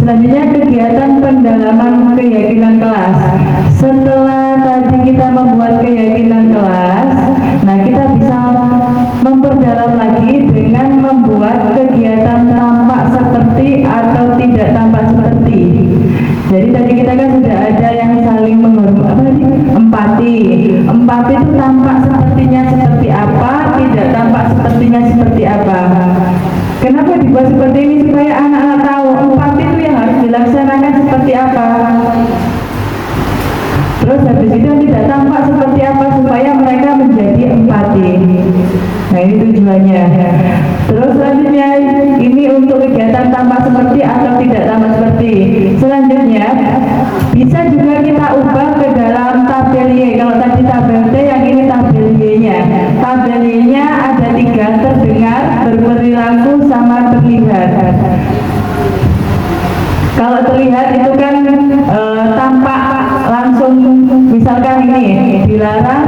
Selanjutnya kegiatan pendalaman keyakinan kelas. Setelah tadi kita membuat keyakinan kelas, nah kita bisa memperdalam lagi dengan membuat kegiatan tampak seperti atau tidak tampak seperti. Jadi tadi kita kan sudah ada yang saling menghormati, empati. Empati itu tampak sepertinya seperti apa, tidak tampak sepertinya seperti apa. Kenapa dibuat seperti ini? Supaya anak-anak tahu empati itu yang harus dilaksanakan seperti apa. Terus habis itu tidak tampak seperti apa supaya mereka menjadi empati. Nah ini tujuannya. Terus selanjutnya ini untuk kegiatan tampak seperti atau tidak tampak seperti. Selanjutnya bisa juga kita ubah ke dalam tabel Y. Kalau tadi tabel T, yang ini tabel Y-nya. Tabel Y-nya ada 3: terdengar, berperilaku, sama terlihat. Kalau terlihat itu kan tampak langsung, misalkan ini dilarang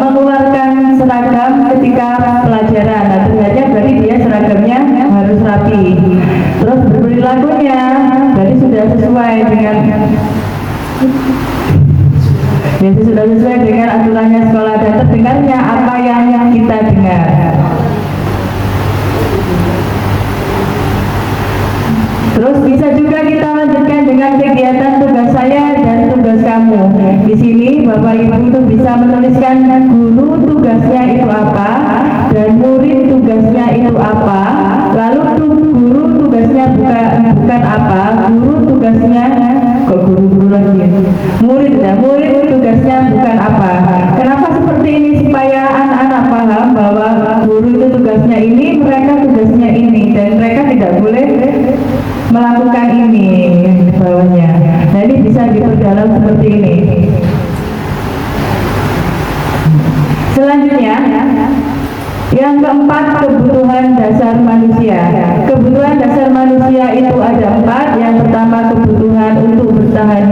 mengeluarkan seragam ketika pelajaran. Nah terlihatnya berarti dia seragamnya harus rapi. Terus berperilakunya berarti sudah sesuai dengan sudah sesuai dengan aturannya sekolah. Dan terdengarnya apa yang kita dengar. Terus bisa juga kita lanjutkan dengan kegiatan tugas saya dan tugas kamu. Di sini Bapak Ibu itu bisa menuliskan guru tugasnya itu apa dan murid tugasnya itu apa. Lalu guru tugasnya bukan apa, guru tugasnya kok guru-guru lagi. Murid tugasnya bukan apa. Kenapa seperti ini? Supaya anak-anak paham bahwa guru itu tugasnya ini, mereka tugasnya ini, dan mereka tidak boleh melakukan ini bawahnya. Nah ini bisa diperdalam seperti ini. Selanjutnya yang keempat, kebutuhan dasar manusia. Kebutuhan dasar manusia itu ada 4. Yang pertama kebutuhan untuk bertahan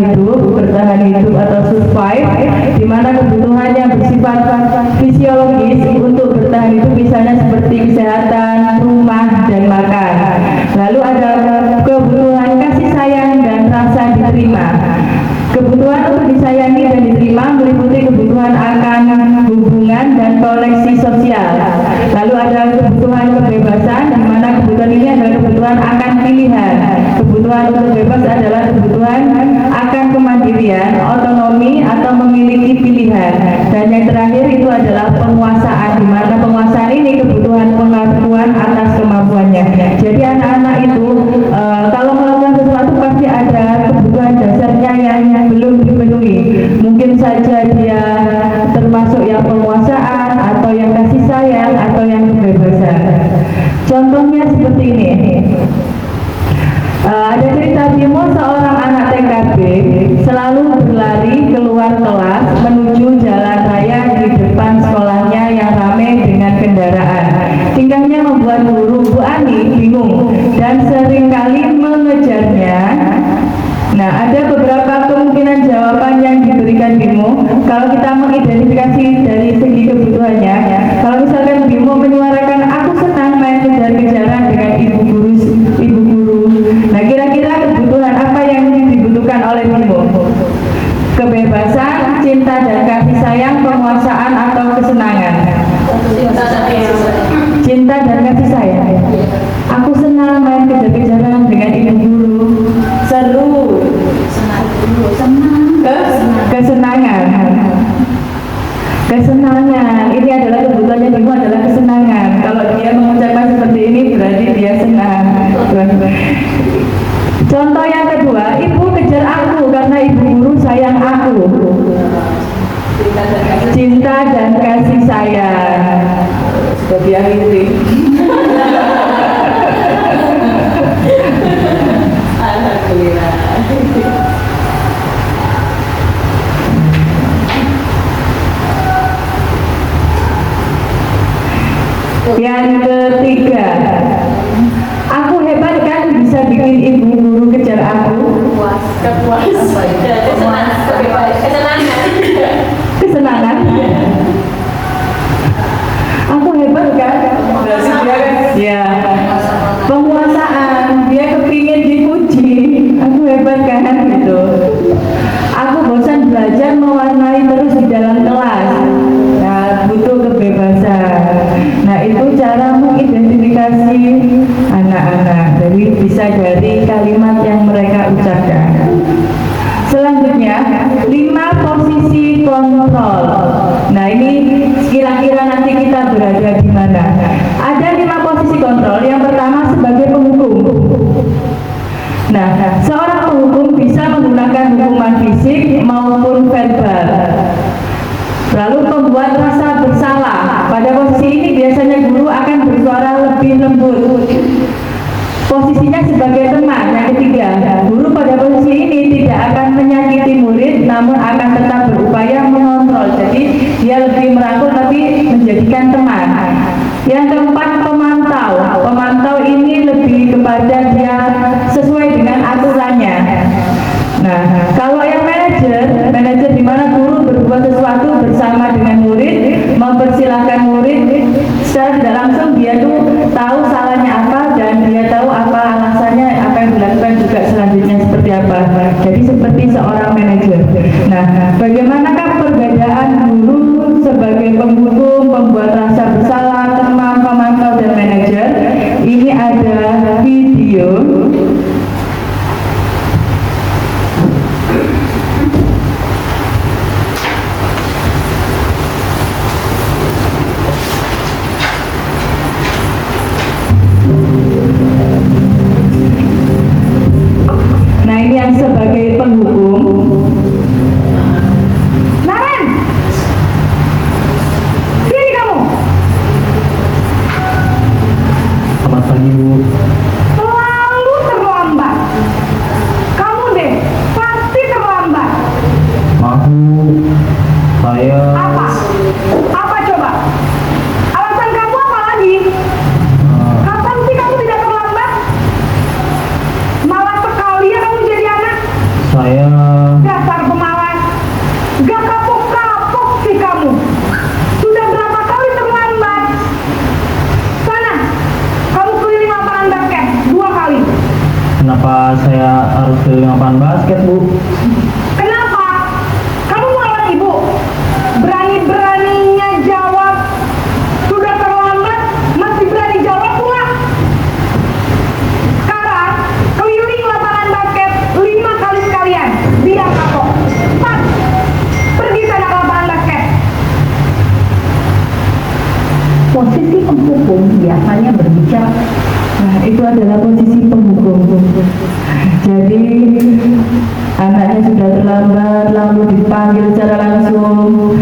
hidup atau survive, di mana kebutuhannya bersifat fisiologis. Untuk bertahan hidup misalnya seperti kesehatan, rumah, dan makan. Lalu ada kebutuhan kasih sayang dan rasa diterima. Kebutuhan untuk disayangi dan diterima meliputi kebutuhan akan hubungan dan koneksi sosial. Lalu ada kebutuhan kebebasan, di mana kebutuhan ini adalah kebutuhan akan pilihan. Kebutuhan kebutuhan untuk bebas adalah kebutuhan akan kemandirian, otonomi, atau memiliki pilihan. Dan yang terakhir itu adalah penguasaan, di mana penguasaan ini kebutuhan pengakuan atas kemampuannya. Jadi anak-anak itu kalau melakukan sesuatu pasti ada kebutuhan dasarnya yang belum dipenuhi. Mungkin saja dia termasuk yang penguasaan, atau yang kasih sayang, atau yang kebebasan. Contohnya seperti ini. Ada cerita Bimo, seorang anak TKB selalu berlari keluar kelas menuju jalan raya di depan sekolahnya yang ramai dengan kendaraan. Tingkahnya membuat guru Bu Ani bingung dan seringkali mengejarnya. Nah, ada beberapa kemungkinan jawaban yang diberikan Bimo kalau kita mengidentifikasi dari segi kebutuhannya. Kalau misalkan Bimo menyuarakan, aku senang main kejar-kejaran dengan ibu guru. Nah, kira-kira kebutuhan apa yang dibutuhkan oleh Bimo? Kebebasan, cinta dan kasih sayang, penguasaan, atau kesenangan? Cinta dan kasih sayang. Aku senang main kejar-kejaran dengan ibu guru. Seru. Kesenangan. Kesenangan. Ini adalah kebutuhannya Bimo, adalah kesenangan. Kalau dia mengucapkan seperti ini berarti dia senang. Contoh yang kedua, ibu kejar aku karena ibu guru sayang aku. Cinta dan kasih sayang. Sudah diakhiri. Alhamdulillah. Yang ketiga, aku hebat kan bisa bikin ibu guru kejar aku. Kesenangan. Aku hebat kan? Berarti dia kan Ya. Penguasaan, dia kepingin dipuji. Aku hebat kan? Gitu. Aku bosan belajar mewarnai terus di dalam kelas. Nah, butuh kebebasan. Nah, itu cara mengidentifikasi anak-anak. Jadi bisa dari kalimat yang mereka ucapkan. Selanjutnya, 5 posisi kontrol. Nah, ini kira-kira nanti kita berada di mana. Ada 5 posisi kontrol. Yang pertama sebagai penghukum. Nah, seorang penghukum bisa menggunakan hukuman fisik maupun verbal. Lalu membuat rasa bersalah. Pada posisi ini biasanya guru akan bersuara lebih lembut. Posisinya sebagai teman. Yang ketiga, guru pada posisi ini tidak akan menyakiti murid, namun akan tetap berupaya mengontrol. Jadi dia lebih merangkul tapi menjadikan teman. Yang keempat, pemantau. Pemantau ini lebih kepada dia sesuai dengan aturannya. Nah, kalau yang manajer di mana guru berbuat sesuatu bersama dengan murid, mempersilahkan murid secara tidak langsung, dia tuh tahu salahnya apa dan dia tahu apa alasannya, apa yang dilakukan juga selanjutnya seperti apa. Jadi seperti seorang manajer. Nah, bagaimanakah perbedaan guru sebagai penghukum, pembuat rasa bersalah, teman, pemantau, dan manajer? Ini ada video. Nah, ini yang sebagai penghukum. Naren, sini kamu. Selamat pagi, Bu. Selalu terlambat. Kamu deh, pasti terlambat. Maaf, Bu. Saya Apa? Apa coba? Alasan kamu apa lagi? Kapan sih kamu tidak terlambat? Malah sekali ya kamu jadi anak. saya Dasar pemalas. Gak kapok-kapok sih kamu. Sudah berapa kali terlambat? Sana, kamu keliling lapangan basket 2 kali. kenapa saya harus keliling lapangan basket, Bu? Kenapa? Kamu mau lawan ibu? Berani-beraninya jawab. Sudah terlambat, masih berani jawab pula. Sekarang, keliling lapangan biasanya berbicara. Nah, itu adalah posisi penghukum. Jadi anaknya sudah terlambat lalu dipanggil secara langsung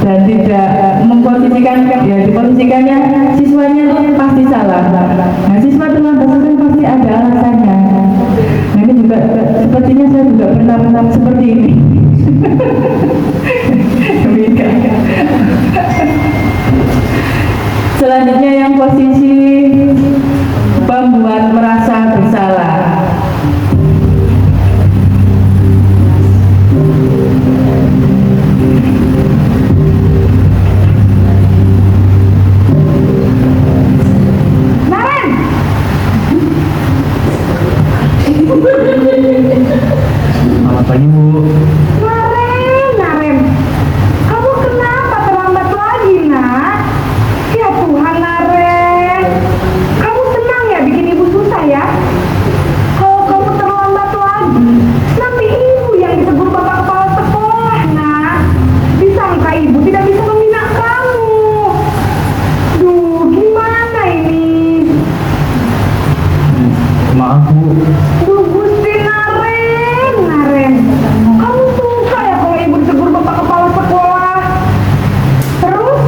dan tidak memposisikan, ya diposisikannya siswanya pasti salah. Nah, siswa terlambat itu kan pasti ada alasannya. Nah, ini juga sepertinya saya juga pernah seperti ini. Demikian. Selanjutnya yang posisi pembuat merasa bersalah. Naren, Selamat pagi Bu. Naren, kamu kenapa terlambat lagi, nak? Ya Tuhan, Naren, kamu senang ya bikin ibu susah ya? Kalau kamu terlambat lagi, nanti ibu yang ditegur bapak kepala sekolah, nak. Disangka ibu tidak bisa membina kamu. Duh, gimana ini? Maaf Bu. Duh, Gusti Naren, kamu suka ya kalau ibu ditegur bapak kepala sekolah? Terus,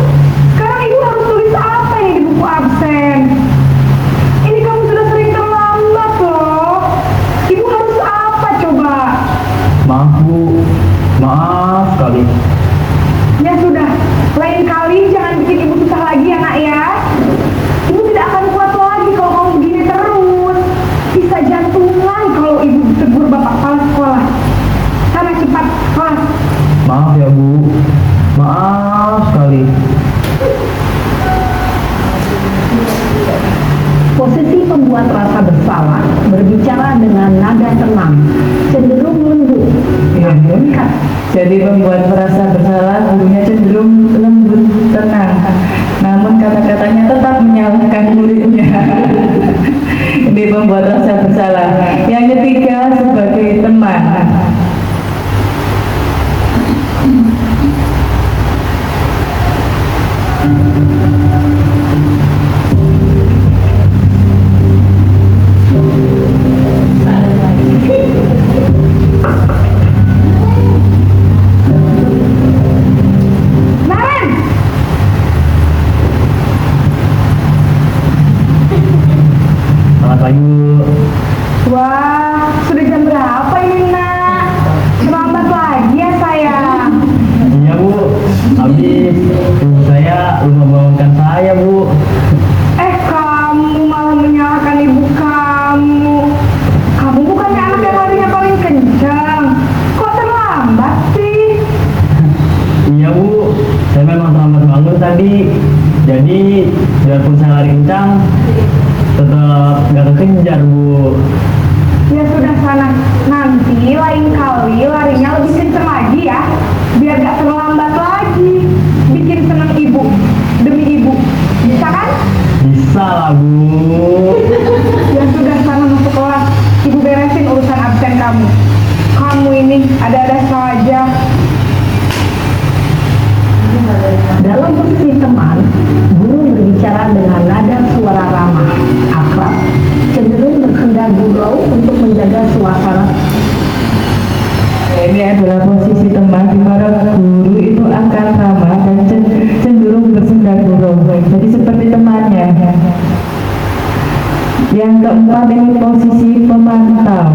sekarang ibu harus tulis apa ini di buku absen? Ini kamu sudah sering terlambat loh. Ibu harus apa coba? Maaf Bu. Maaf sekali. Ya sudah, lain kali jangan bikin ibu susah lagi ya, nak ya. Ibu tidak akan kuat lagi kalau kamu begini terus. Bisa jantungan kalau ibu ditegur bapak kepala sekolah. Sana cepat kelas. Maaf ya Bu. Maaf sekali. Posisi pembuat rasa bersalah berbicara dengan nada tenang, cenderung lembut, namun Jadi pembuat merasa bersalah gurunya cenderung lembut, tenang, namun kata-katanya tetap menyalahkan muridnya. Ini pembuat rasa bersalah. Yang ketiga sebagai teman. Naren, Selamat pagi Bu. wah sudah jam berapa ini, nak? Terlambat lagi ya sayang. Iya Bu. Habis ibu saya lupa bangunkan saya Bu. Kamu malah menyalahkan ibu kamu. Kamu bukannya anak yang larinya paling kencang. Kok terlambat sih? Iya Bu. Saya memang terlambat bangun tadi. Jadi biarpun saya lari kencang, tetap nggak kekejar Bu. Ya sudah sana, nanti lain kali larinya lebih kencang lagi ya. Biar gak terlambat lagi. Bikin seneng ibu, demi ibu. Bisa kan? Bisa lah Bu. Ya sudah sana masuk kelas. Ibu beresin urusan absen kamu. Kamu ini ada-ada saja. Dalam posisi teman, guru berbicara dengan nada suara ramah, akrab, cenderung berkehendak gurau untuk menjaga suasana. Ini adalah posisi teman di mana guru itu akan ramah dan cenderung bersenda gurau. Jadi seperti temannya. Yang keempat ini posisi pemantau.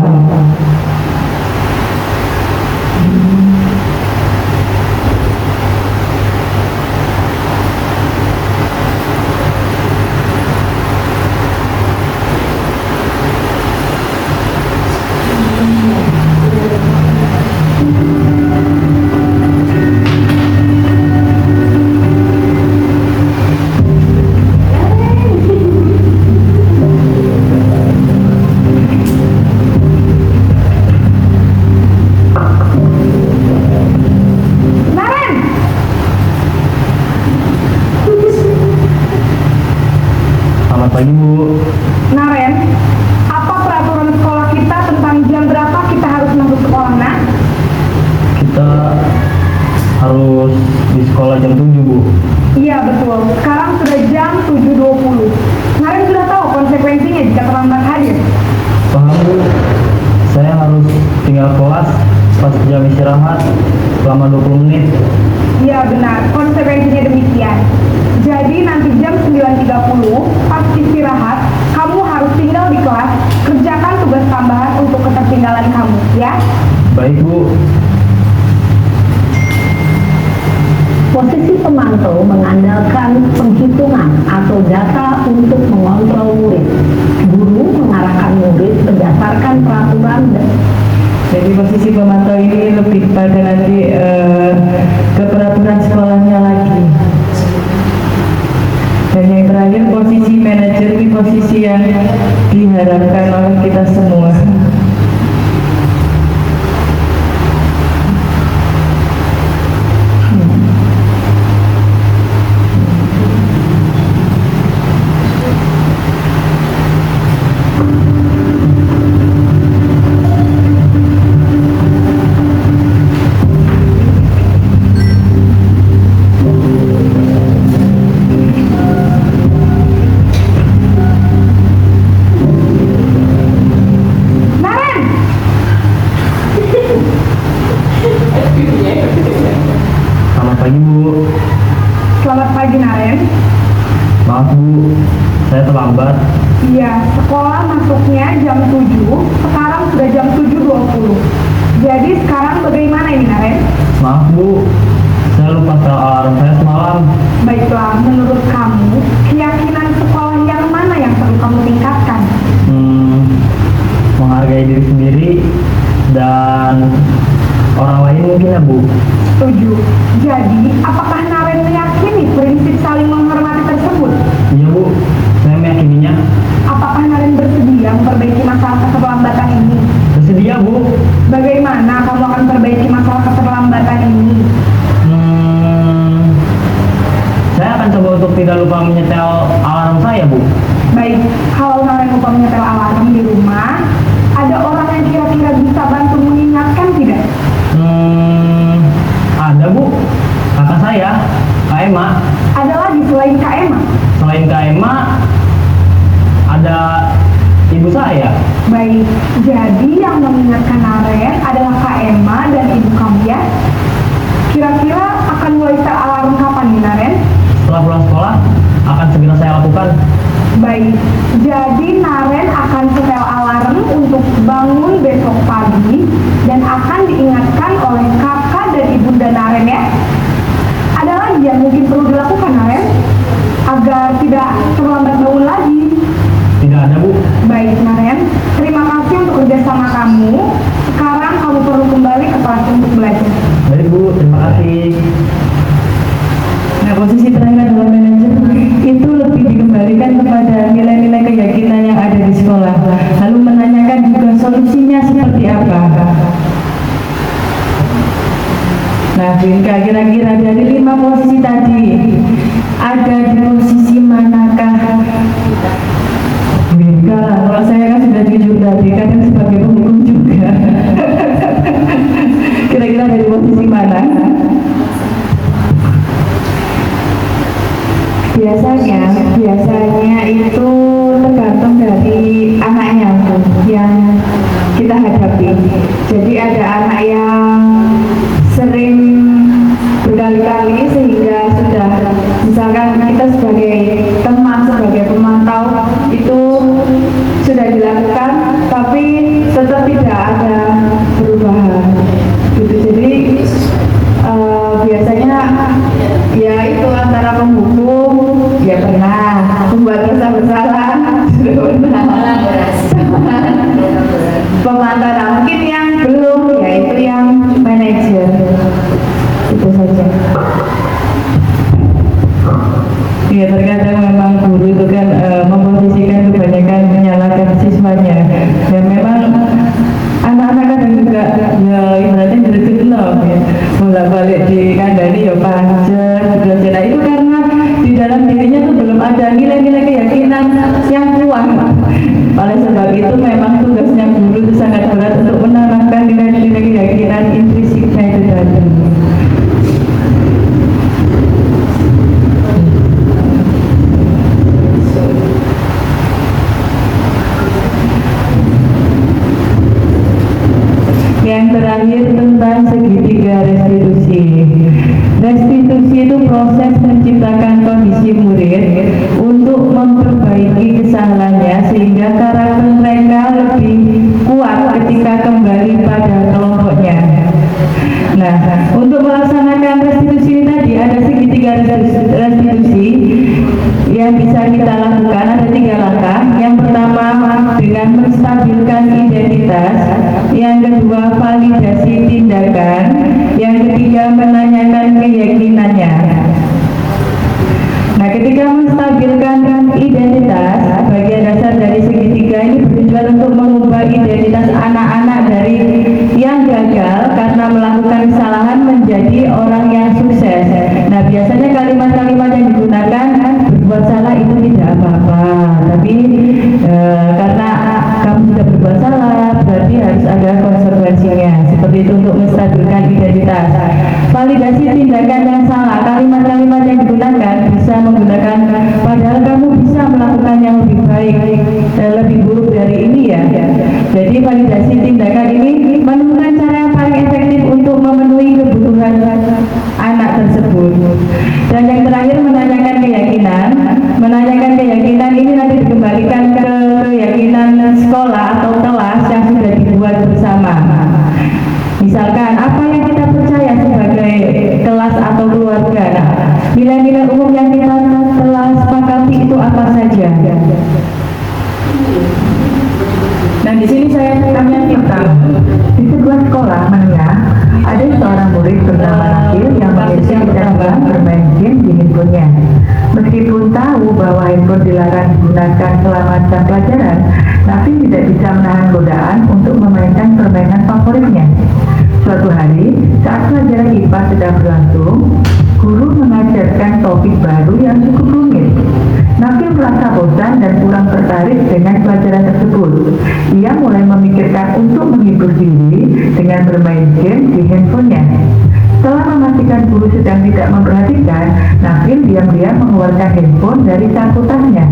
Selamat pagi Bu. Naren, apa peraturan sekolah kita tentang jam berapa kita harus masuk sekolah, nak? Kita harus di sekolah jam 7 Bu. Iya betul, sekarang sudah jam 7.20. Naren sudah tahu konsekuensinya jika terlambat hadir. Paham Bu, saya harus tinggal kelas pas jam istirahat selama 20 menit. Iya benar, konsekuensinya demikian. Jadi nanti jam 9.30 pas istirahat, kamu harus tinggal di kelas, kerjakan tugas tambahan untuk ketertinggalan kamu, ya. Baik Bu. Posisi pemantau mengandalkan penghitungan atau data untuk mengontrol murid. Guru mengarahkan murid berdasarkan peraturan dan Jadi posisi pemantau ini lebih pada nanti ke peraturan sekolahnya lagi. Dan yang terakhir posisi manajer ini posisi yang diharapkan oleh kita semua. Naren, Selamat pagi Bu. selamat pagi Naren. Maaf Bu, saya terlambat. Iya, sekolah masuknya jam 7, sekarang sudah jam 7.20. Jadi sekarang bagaimana ini Naren? Maaf Bu, saya lupa setel alarm saya semalam. Baiklah, menurut kamu, keyakinan sekolah yang mana yang perlu kamu tingkatkan? Menghargai diri sendiri dan orang lain mungkin ya Bu. Setuju. Jadi, apakah Naren meyakini prinsip saling menghormati tersebut? Iya Bu, saya meyakininya. Apakah Naren bersedia memperbaiki masalah keterlambatan ini? Bersedia Bu. Bagaimana kamu akan perbaiki masalah keterlambatan ini? Saya akan coba untuk tidak lupa menyetel alarm saya Bu. Baik, kalau Naren lupa menyetel alarm di rumah, ada orang yang kira-kira bisa bantu mengingatkan tidak? Ada Bu, kakak saya, Kak Emma. Ada lagi selain Kak Emma? Selain Kak Emma, ada ibu saya. Baik, jadi yang mengingatkan Naren adalah Kak Emma dan ibu kamu ya? Kira-kira akan mulai setel alarm kapan nih Naren? Setelah pulang sekolah, akan segera saya lakukan. Baik, jadi Naren akan setel alarm untuk bangun besok pagi dan akan diingatkan oleh kakak dan ibunda Naren ya. Ada lagi yang mungkin perlu dilakukan Naren agar tidak terlambat bangun lagi. Tidak ada Bu. Baik Naren, terima kasih untuk kerjasama kamu. Sekarang kamu perlu kembali ke kelas untuk belajar. Baik Bu, terima kasih. Nah, posisi terakhir adalah manajer. Itu lebih dikembalikan kepada nilai-nilai keyakinan yang ada di sekolah. Lalu menanyakan juga solusinya seperti apa. Nah, Vinka, kira-kira dari 5 posisi tadi, ada di posisi manakah? Vinka, kalau saya kan sudah jujur tadi, kadang sebagai penghukum juga. Kira-kira dari posisi mana? Biasanya itu tergantung dari anaknya Bu, yang kita hadapi. Jadi ada anak yang sering berkali-kali sehingga sudah, misalkan kita sebagai teman, sebagai pemantau itu sudah dilakukan tapi tetap tidak ada perubahan gitu. Jadi biasanya ya itu antara penghukum ya pernah, membuat rasa bersalah sudah pernah, pemantau. Nah, mungkin yang belum yaitu yang manajer. proses menciptakan kondisi murid untuk memperbaiki kesalahannya sehingga karakter mereka lebih kuat ketika kembali pada kelompoknya. Nah, untuk melaksanakan restitusi ini tadi ada segitiga restitusi yang bisa kita lakukan, ada 3 langkah. Yang pertama dengan menstabilkan identitas, yang kedua validasi tindakan, yang ketiga menanyakan keyakinannya. Nah, ketika menstabilkan identitas, bagian dasar dari segitiga ini bertujuan untuk mengubah identitas anak-anak dari yang gagal karena melakukan kesalahan menjadi orang yang sukses. Nah, biasanya kalimat-kalimat yang digunakan, berbuat salah itu tidak apa-apa, tapi karena kamu sudah berbuat salah berarti harus ada konsekuensinya. Seperti itu untuk menstabilkan identitas. Validasi tindakan yang salah, kalimat-kalimat yang digunakan bisa menggunakan padahal kamu bisa melakukan yang lebih baik, lebih buruk dari ini ya. Jadi validasi tindakan ini menemukan cara yang paling efektif untuk memenuhi kebutuhan anak tersebut. Dan yang terakhir menanyakan keyakinan. Menanyakan keyakinan ini nanti dikembalikan ke keyakinan sekolah atau kelas yang sudah dibuat bersama. Misalkan apa yang kita percaya sebagai kelas atau keluarga. Nah, nilai-nilai umum yang kita telah sepakati itu apa saja? Nah, di sini saya tanya kita Di sebuah sekolah menengah, ada seorang murid bernama Nabil yang memiliki kecanduan bermain game di handphonenya. Meskipun tahu bahwa handphone dilarang digunakan selama jam pelajaran, Nabil tidak bisa menahan godaan untuk memainkan permainan favoritnya. Suatu hari, saat pelajaran IPA sedang berlangsung, guru mengajarkan topik baru yang cukup rumit. Nabil merasa bosan dan kurang tertarik dengan pelajaran tersebut. Ia mulai memikirkan untuk menghibur diri dengan bermain game di handphonenya. Setelah memastikan guru sedang tidak memperhatikan, Nabil diam-diam mengeluarkan handphone dari saku tasnya.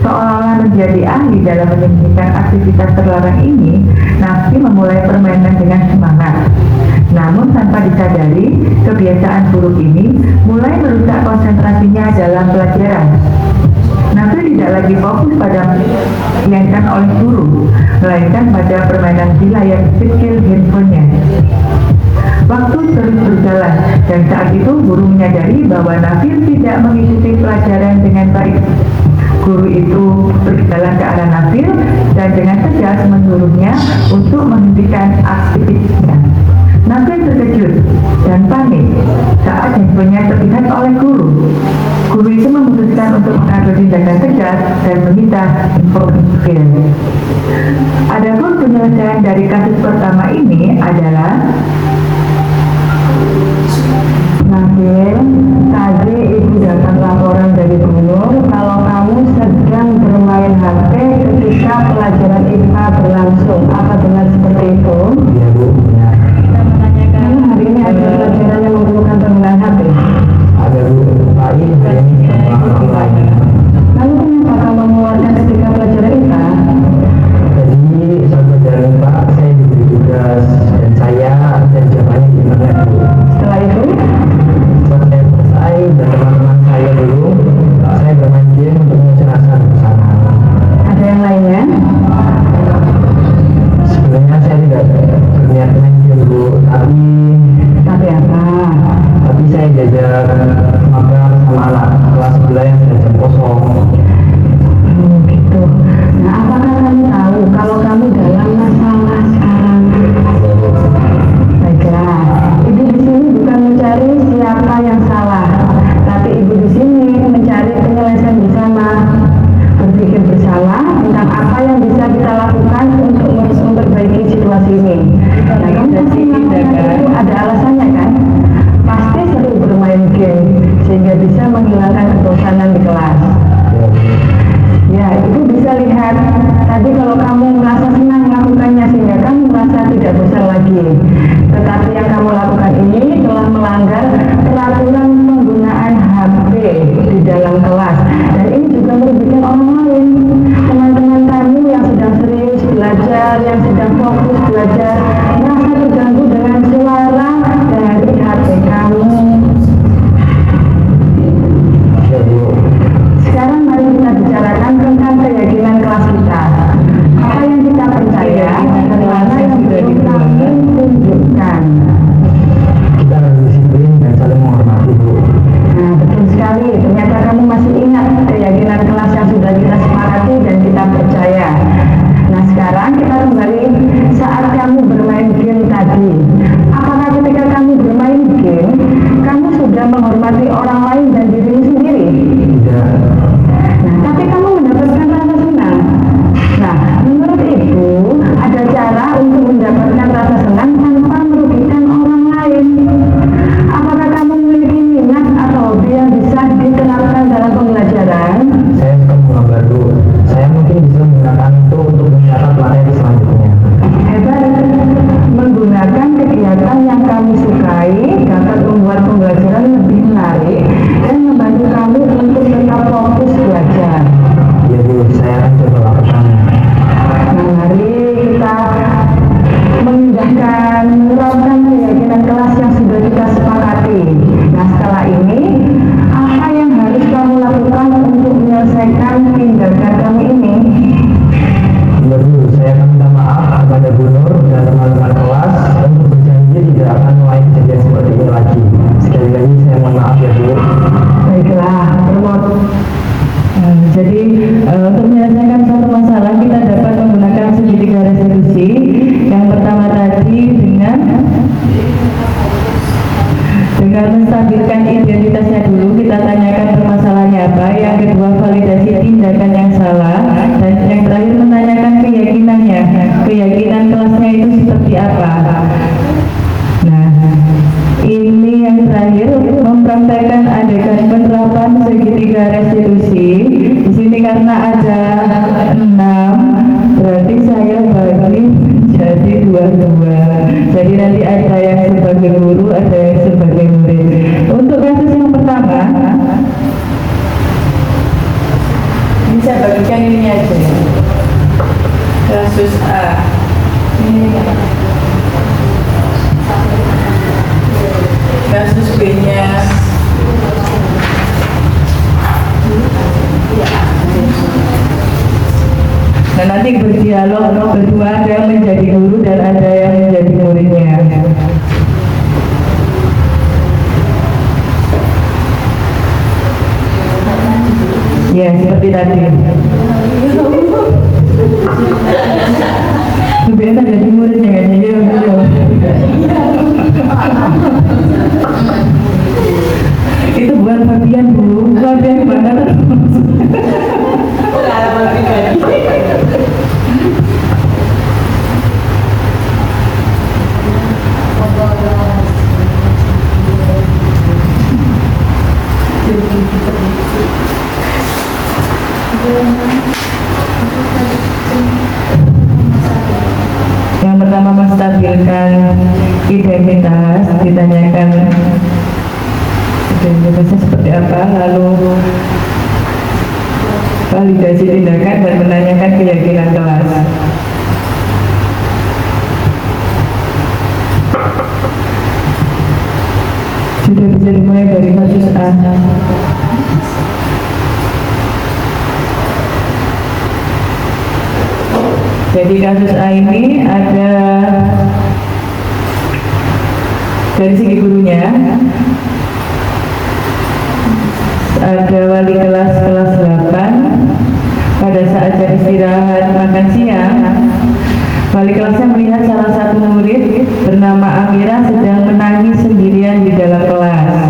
Seolah-olah menjadi ahli dalam menyembunyikan aktivitas terlarang ini, Nabil memulai permainan dengan semangat. Namun tanpa disadari, kebiasaan buruk ini mulai merusak konsentrasinya dalam pelajaran. Nabil tidak lagi fokus pada yang diinginkan oleh guru, melainkan pada permainan di layar kecil handphonenya. Waktu terus berjalan, dan saat itu guru menyadari bahwa Nabil tidak mengikuti pelajaran dengan baik. Guru itu berjalan ke arah Nabil dan dengan tegas menyuruhnya untuk menghentikan aktivitasnya. Nabil terkejut dan panik saat handphonenya terlihat oleh guru. Guru itu memutuskan untuk mengambil tindakan tegas dan meminta informasi. Adapun penyelesaian dari kasus pertama ini adalah Nabil, tadi ibu dapat laporan dari guru kalau kamu sedang bermain HP ketika pelajaran IPA berlangsung. Apa benar seperti itu? Iya Bu, benar. kita menanyakan Hari ini ada pelajaran yang memerlukan penggunaan HP. Ada Bu, hari ini sama online. Lalu kenapa kamu mengeluarkan ketika pelajaran IPA? Jadi saat pelajaran Pak, saya diberi tugas dan saya terjemahin di internet Bu. Setelah itu, Setelah saya selesai dan teman-teman saya dulu, saya bermain game untuk mencerahkan bersama. ada yang lainnya? Sebenarnya saya tidak berniat main game Bu, Tapi apa? tapi saya diajak makan sama anak kelas sebelah yang sudah jam kosong. Gitu. Nah, apakah kamu tahu kalau kamu dalam masalah sekarang? Baiklah, ibu di sini bukan mencari siapa yang salah, tapi ibu di sini mencari penyelesaian bersama. Berpikir bersama tentang apa yang bisa kita lakukan untuk memperbaiki situasi ini. Nah, kamu pasti melakukan itu ada alasannya kan? Pasti sering bermain game sehingga bisa menghilangkan kebosanan di kelas. Ya, ibu bisa lihat tadi kalau kamu merasa senang melakukannya sehingga kamu merasa tidak bosan lagi. Tetapi yang kamu lakukan ini telah melanggar peraturan penggunaan HP di dalam kelas. Dan ini juga merugikan orang lain. Teman-teman kamu yang sedang serius belajar, yang sedang fokus belajar, merasa terganggu dengan suara dari HP kamu. akan adakan penerapan segitiga restitusi. Di sini karena ada 6, berarti saya bagi menjadi 2-2. Jadi nanti ada yang sebagai guru, ada yang sebagai murid. Untuk kasus yang pertama, Ini saya bagikan ini aja. Kasus A. Ini kasus B-nya. nah nanti berdialog berdua, ada yang menjadi guru dan ada yang menjadi muridnya. Ya, seperti tadi. Lebih enak jadi muridnya kayaknya. Itu bukan bagian Bu, bagian mana terus. Pengalaman pribadi. Yang pertama menstabilkan identitas, ditanyakan identitasnya seperti apa, lalu validasi tindakan dan menanyakan keyakinan kelas. Sudah bisa dimulai dari kasus A. Jadi kasus A ini ada dari segi gurunya, ada wali kelas 8. Pada saat jam istirahat makan siang, wali kelasnya melihat salah satu murid bernama Amira sedang menangis sendirian di dalam kelas.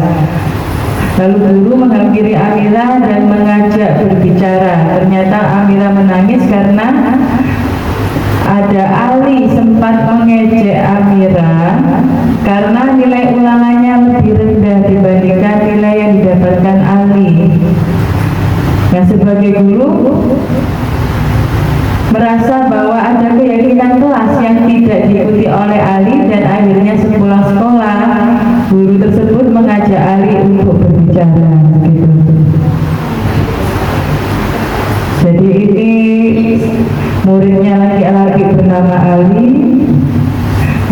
Lalu guru menghampiri Amira dan mengajak berbicara. Ternyata Amira menangis karena ada Ali sempat mengejek Amira karena nilai ulangannya lebih rendah dibandingkan nilai yang didapatkan Ali. Nah, sebagai guru merasa bahwa ada keyakinan kelas yang tidak diikuti oleh Ali dan akhirnya sepulang sekolah guru tersebut mengajak Ali untuk berbicara gitu. Jadi ini muridnya laki-laki bernama Ali,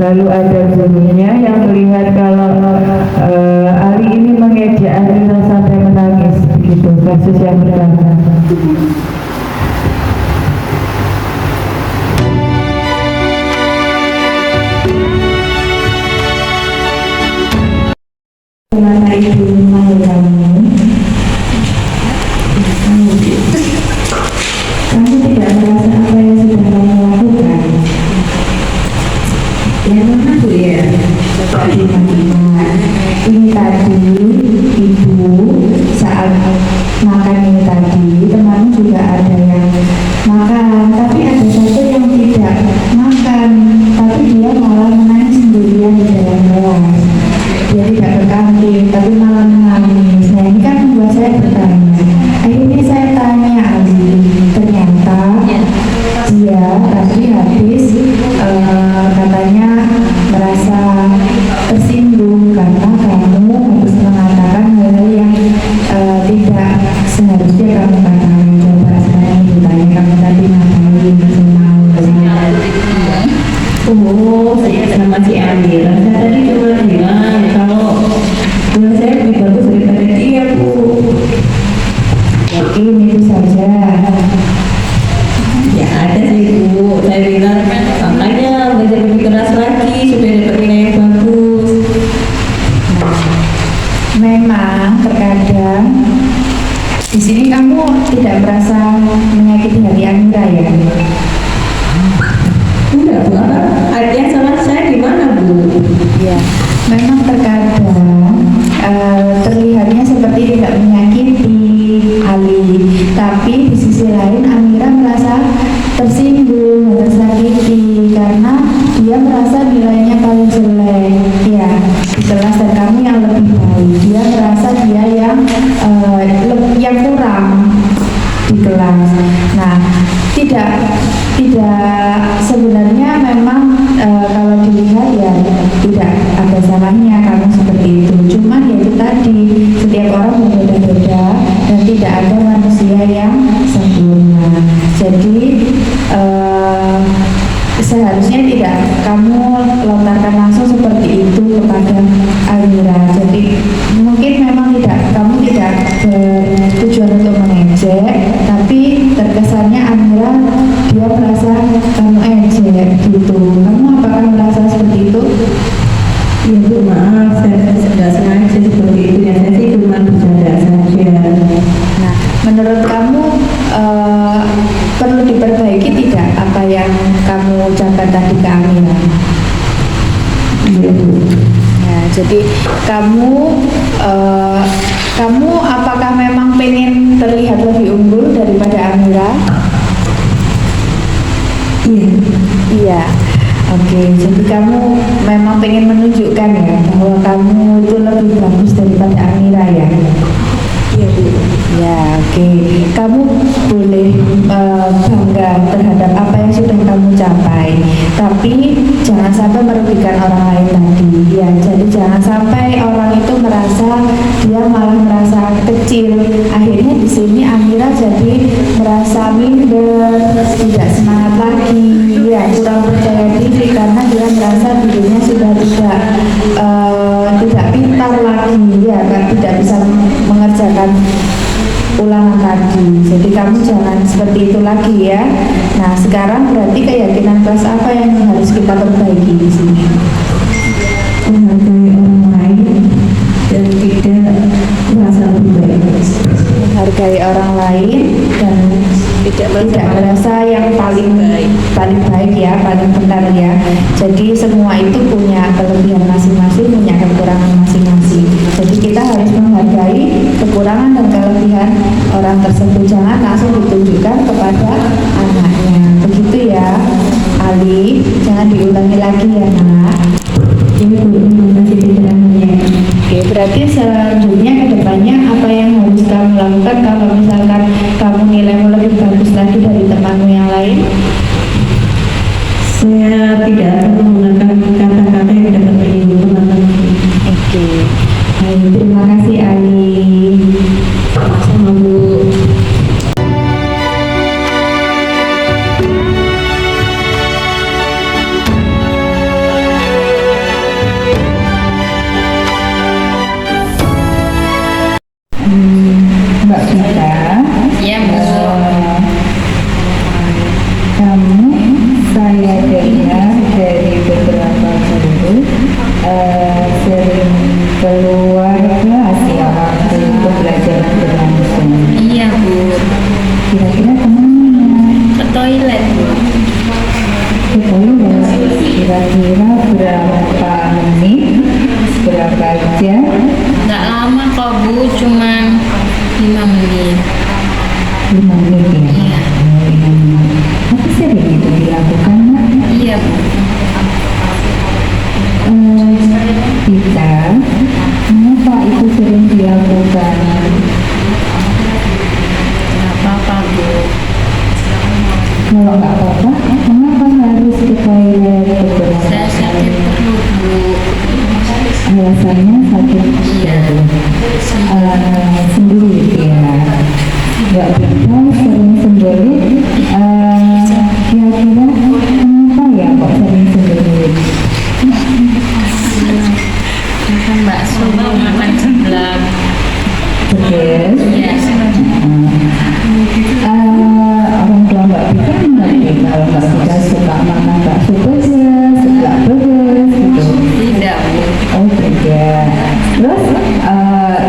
lalu ada gurunya yang melihat kalau Ali ini mengejek Amira sampai menangis begitu. Kasus yang pertama. Kemana ibu melahirkanmu? Kamu tidak merasa apa yang sedang kamu lakukan? Yang mana Bu ya? Ini tadi ibu saat makan ini tadi teman juga ada yang makan, tapi ada satu yang tidak makan, tapi dia malah menangis sendirian di dalam kelas. Dia tidak ke kantin, tapi malah menangis. Nah ini kan membuat saya bertanya. Akhirnya saya tanya Ali, ternyata dia tadi habis katanya merasa tersinggung karena kamu harus mengatakan hal-hal yang tidak seharusnya kamu katakan. Coba saya ditanya kamu tadi ngapain sama oh saya sama si Amira. Saya tadi cuma bilang kalau saya lebih bagus daripada dia Bu. Mungkin itu saja. Ya ada sih Bu, saya bilang makanya belajar lebih keras lagi supaya dapat nilai yang bagus. Memang terkadang di sini kamu tidak merasa menyakiti hati Amira ya? Enggak Bu, apa? Artinya sama saya gimana Bu? Ya, memang terkadang terlihatnya seperti tidak menyakiti Ali, tapi di sisi lain Amira merasa tersinggung, tersakiti karena dia merasa nilainya paling jelek ya di kelas dan kamu yang lebih baik. Dia merasa dia tidak, sebenarnya memang kalau dilihat ya tidak ada salahnya kamu seperti itu. Cuman ya itu tadi, setiap orang berbeda-beda dan tidak ada manusia yang sempurna. Jadi seharusnya tidak kamu lontarkan langsung seperti itu kepada Amira. Jadi mungkin memang kamu tidak bertujuan untuk mengejek, tapi terkesannya Amira dia merasa kamu ejek gitu. Kamu apakah merasa seperti itu? Ya Bu, maaf, saya tidak sengaja seperti itu ya, saya sih cuma bercanda saja. Nah, menurut kamu perlu diperbaiki tidak apa yang kamu ucapkan tadi ke Amira? Iya Bu. Nah, jadi kamu apakah memang pengen terlihat lebih unggul daripada Amira? Iya. Iya. Oke, jadi kamu memang pengen menunjukkan ya bahwa kamu itu lebih bagus daripada Amira ya? Iya Bu. Ya, oke. Kamu boleh bangga terhadap apa yang sudah kamu capai, tapi jangan sampai merugikan orang lain tadi. Ya, jadi jangan sampai orang itu dia malah merasa kecil. Akhirnya di sini Amira jadi merasa minder, tidak semangat lagi, ya kurang percaya diri karena dia merasa dirinya sudah tidak pintar lagi, ya kan, tidak bisa mengerjakan ulangan tadi. Jadi kamu jangan seperti itu lagi ya. Nah, sekarang berarti keyakinan kelas apa yang harus kita perbaiki di sini? Menghargai orang lain dan tidak merasa lebih baik. Menghargai orang lain dan tidak merasa yang paling baik ya, paling benar ya. Jadi semua itu punya kelebihan masing-masing, punya kekurangan masing-masing. Jadi kita harus menghargai kekurangan dan kelebihan orang tersebut, jangan langsung ditunjukkan kepada anaknya. Begitu ya, Ali. Jangan diulangi lagi ya, Nak. Ini Bu, masih pikirannya. Oke, berarti selanjutnya ke depannya apa yang harus kamu lakukan kalau misalkan kamu nilaimu lebih bagus lagi dari temanmu yang lain? Saya tidak akan menggunakan kata-kata yang dapat menyinggung teman-teman. Oke, baik, terima kasih Ali. Sama Bu. Mbak Vita, Iya, Bu. kamu saya dengar dari beberapa guru sering keluar kelas ya waktu pembelajaran berlangsung. Iya, Bu. Kira-kira kemana? Ke toilet, Bu. Kira-kira berapa menit? Berapa jam? Nggak lama kok, Bu, cuman 5 menit. 5 menit ya? Iya. Oh, 5 menit. Tapi sering itu dilakukan, Nak? Iya, Bu. Kita, kenapa itu sering dilakukan? Nggak apa-apa, Bu. Kalau nggak apa-apa, kenapa harus ke toilet beberapa Saya sakit kali? perut, Bu. Alasannya sakit sendiri ya. Nggak bisa sering sendiri. Kira-kira kenapa ya kok sering sendiri? Makan bakso, Bu. Makan seblak. Terus Iya. orang tua Mbak Vita ngerti kalau Mbak Vita suka makan bakso pedas, seblak pedas gitu. Tidak, Bu. Oh tidak. Terus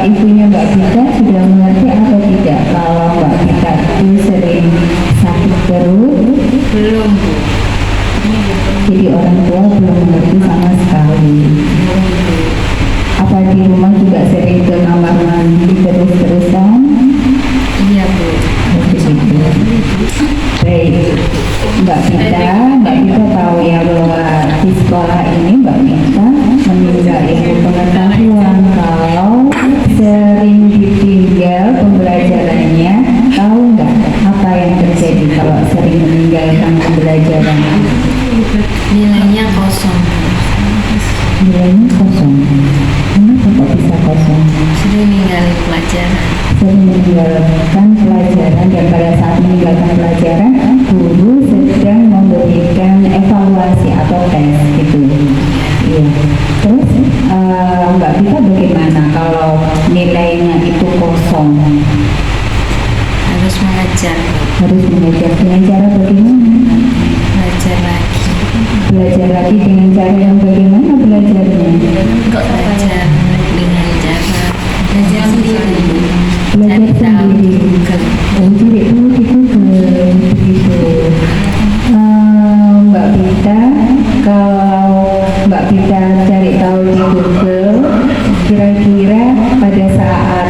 ibunya Mbak Vita sudah mengerti atau tidak kalau Mbak Vita itu sering sakit perut? Belum, Bu. Jadi orang tua belum mengerti sama sekali. Apa di rumah juga sering ke kamar mandi terus-terusan? Iya, Bu. Baik, Mbak Vita tahu ya bahwa di sekolah ini Mbak Vita menimba ilmu pengetahuan. Kalau sering ditinggal pembelajarannya, tahu nggak apa yang terjadi kalau sering meninggalkan pembelajaran? sedang meninggalkan pelajaran, dan pada saat meninggalkan pelajaran guru sedang memberikan evaluasi atau tes gitu. Iya. Terus Mbak Vita bagaimana kalau nilainya itu kosong? Harus mengajar, Harus mengajar dengan cara bagaimana? belajar lagi. Belajar lagi dengan cara yang bagaimana belajarnya? Kok belajar dengan cara belajar sendiri, Belajar cari tahu di sendiri. Google. Cari tahu di Google begitu. Mbak Vita, kalau Mbak Vita cari tahu di Google, kira-kira pada saat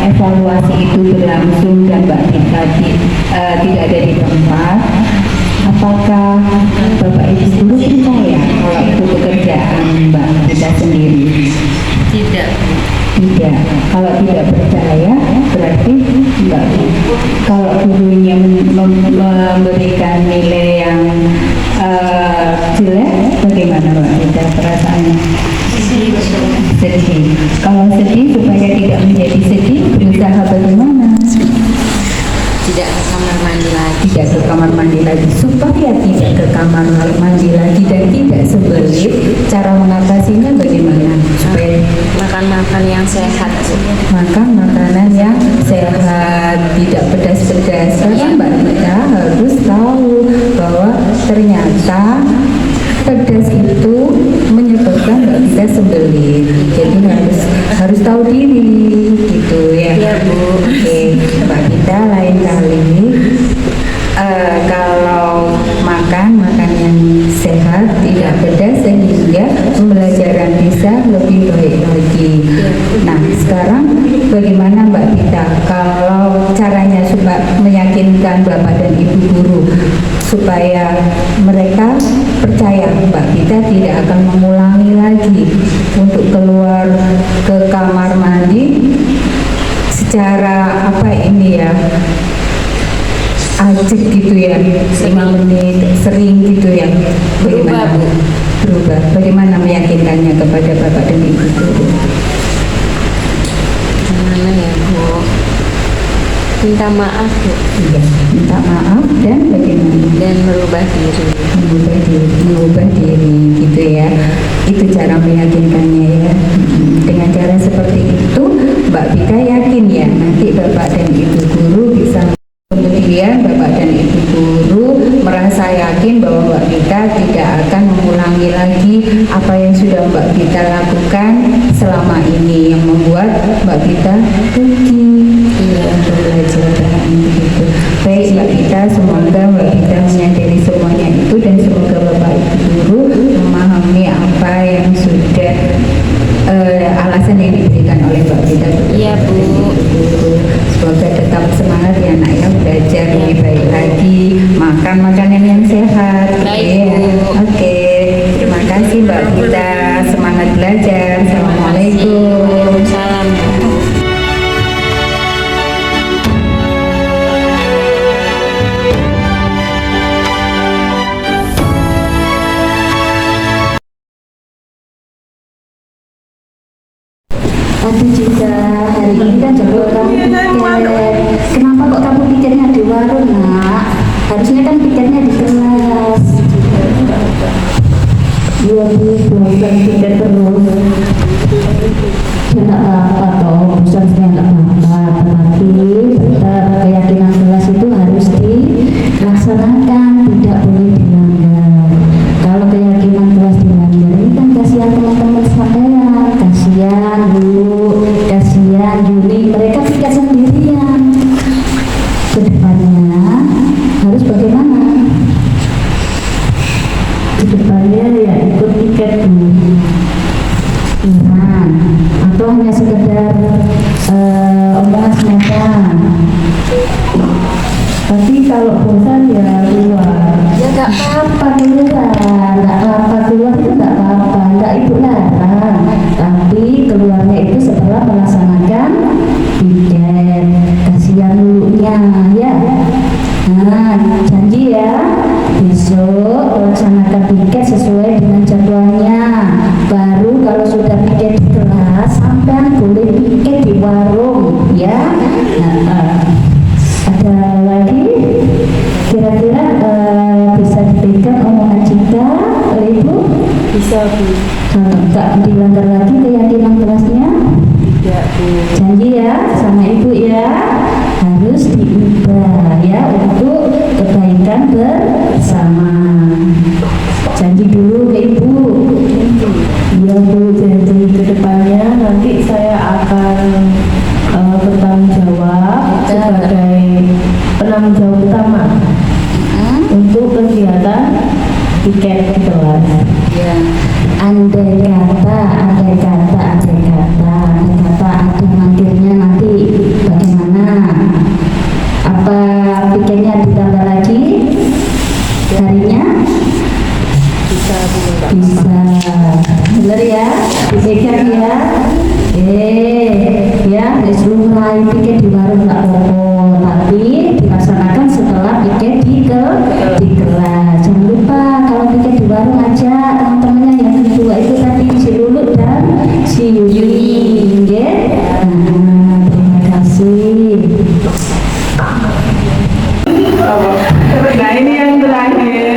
evaluasi itu berlangsung dan Mbak Vita tidak ada di tempat, apakah Bapak Ibu guru percaya kalau itu pekerjaan Mbak Vita sendiri? Tidak, Tidak. Kalau tidak percaya, berarti Mbak, kalau gurunya memberikan nilai yang jelek, bagaimana Mbak Vita perasaannya? Sedih. Kalau sedih, supaya tidak menjadi sedih, berusaha bagaimana? tidak ke kamar mandi lagi. Tidak ke kamar mandi lagi, supaya tidak ke kamar mandi lagi dan tidak sebelit. Cara mengatasinya bagaimana? Supaya Makan-makan yang sehat. makan makanan yang sehat, tidak pedas-pedas. Karena Mbak Vita harus tahu bahwa ternyata pedas itu menyebabkan Mbak Vita sembelit. Jadi harus tahu diri gitu ya. Iya, Bu. Oke, Mbak Vita lain kali kalau makan yang sehat, tidak pedas, sehingga pembelajaran bisa lebih baik lagi. Nah, sekarang bagaimana Mbak Vita kalau caranya supaya meyakinkan Bapak dan Ibu guru supaya mereka percaya Mbak Vita tidak akan mengulangi lagi untuk keluar ke kamar mandi secara apa ini ya, ajak gitu ya, 5 menit sering gitu ya, bagaimana? Berubah. Bagaimana meyakinkannya kepada Bapak dan Ibu guru? Gimana ya, Bu? Minta maaf, Bu, Iya, minta maaf dan bagaimana? dan merubah diri. Mengubah diri gitu ya. Itu cara meyakinkannya ya. Dengan cara seperti itu Mbak Vita yakin ya nanti Bapak dan Ibu guru bisa, kemudian Bapak dan Ibu guru merasa yakin bahwa Mbak Vita tidak akan mengulangi lagi apa yang sudah Mbak Vita lakukan selama ini yang membuat Mbak Vita rugi pembelajaran begitu. Baik Mbak Vita, semoga Mbak Vita menyadari semuanya itu dan semoga Bapak Ibu guru memahami apa yang sudah alasan yang diberikan oleh Mbak Vita. Iya, Bu. Semoga tetap semangat ya nak ya, belajar lebih baik lagi, makan makanan yang sehat. Baik, Oke, Bu. Oke. Terima kasih Mbak Vita, semangat belajar. Assalamualaikum. Salam, Bu. Aduh Cinta, hari ini kan jemput kamu piket. Kenapa kok kamu pikirnya di warung nak? Harusnya kan pikirnya di kelas. Iya Bu, bukan pikir terus. Ya nggak apa-apa toh, seharusnya nggak apa-apa. Tetapi tetap keyakinan kelas itu harus dilaksanakan, tidak boleh dilanggar. Kalau keyakinan kelas dilanggar ini kan kasihan teman-teman sampean, kasihan Bu, kasihan Juli, mereka pikir sendirian. Kedepannya harus bagaimana? Kedepannya ya ikut tiket Bu. Iuran atau hanya sekedar omongan semacam. Tapi kalau bosan ya keluar. Ya nggak apa-apa keluar, nggak apa-apa keluar itu nggak apa-apa, nggak ibu larang. Tapi keluarnya itu setelah melaksanakan piket. Kasihan dulunya ya. Nah, janji ya, besok laksanakan piket sesuai dengan jadwalnya. Baru kalau sudah piket di kelas, sampai boleh piket di warung. Bu. Enggak dilanggar lagi keyakinan kelasnya. Tidak Bu. Janji ya sama ibu ya, harus diubah ya untuk kebaikan bersama. Janji dulu ke ibu. Iya Bu, janji ke depannya nanti saya akan bertanggung jawab sebagai penanggung jawab utama untuk kegiatan tiket kelas. Ya. Andai kata ada manggilnya nanti bagaimana? Apa pikirnya ditambah lagi harinya? Bisa Bu. Bisa. Bener ya? Dipegang ya. Ya, disuruh meraih piket di warung nggak apa-apa, tapi dilaksanakan setelah piket di kelas. Jangan lupa kalau piket di warung aja teman-temannya yang kedua itu tadi si Lulu dan si Yuni, ya. Terima kasih. Nah ini yang terakhir.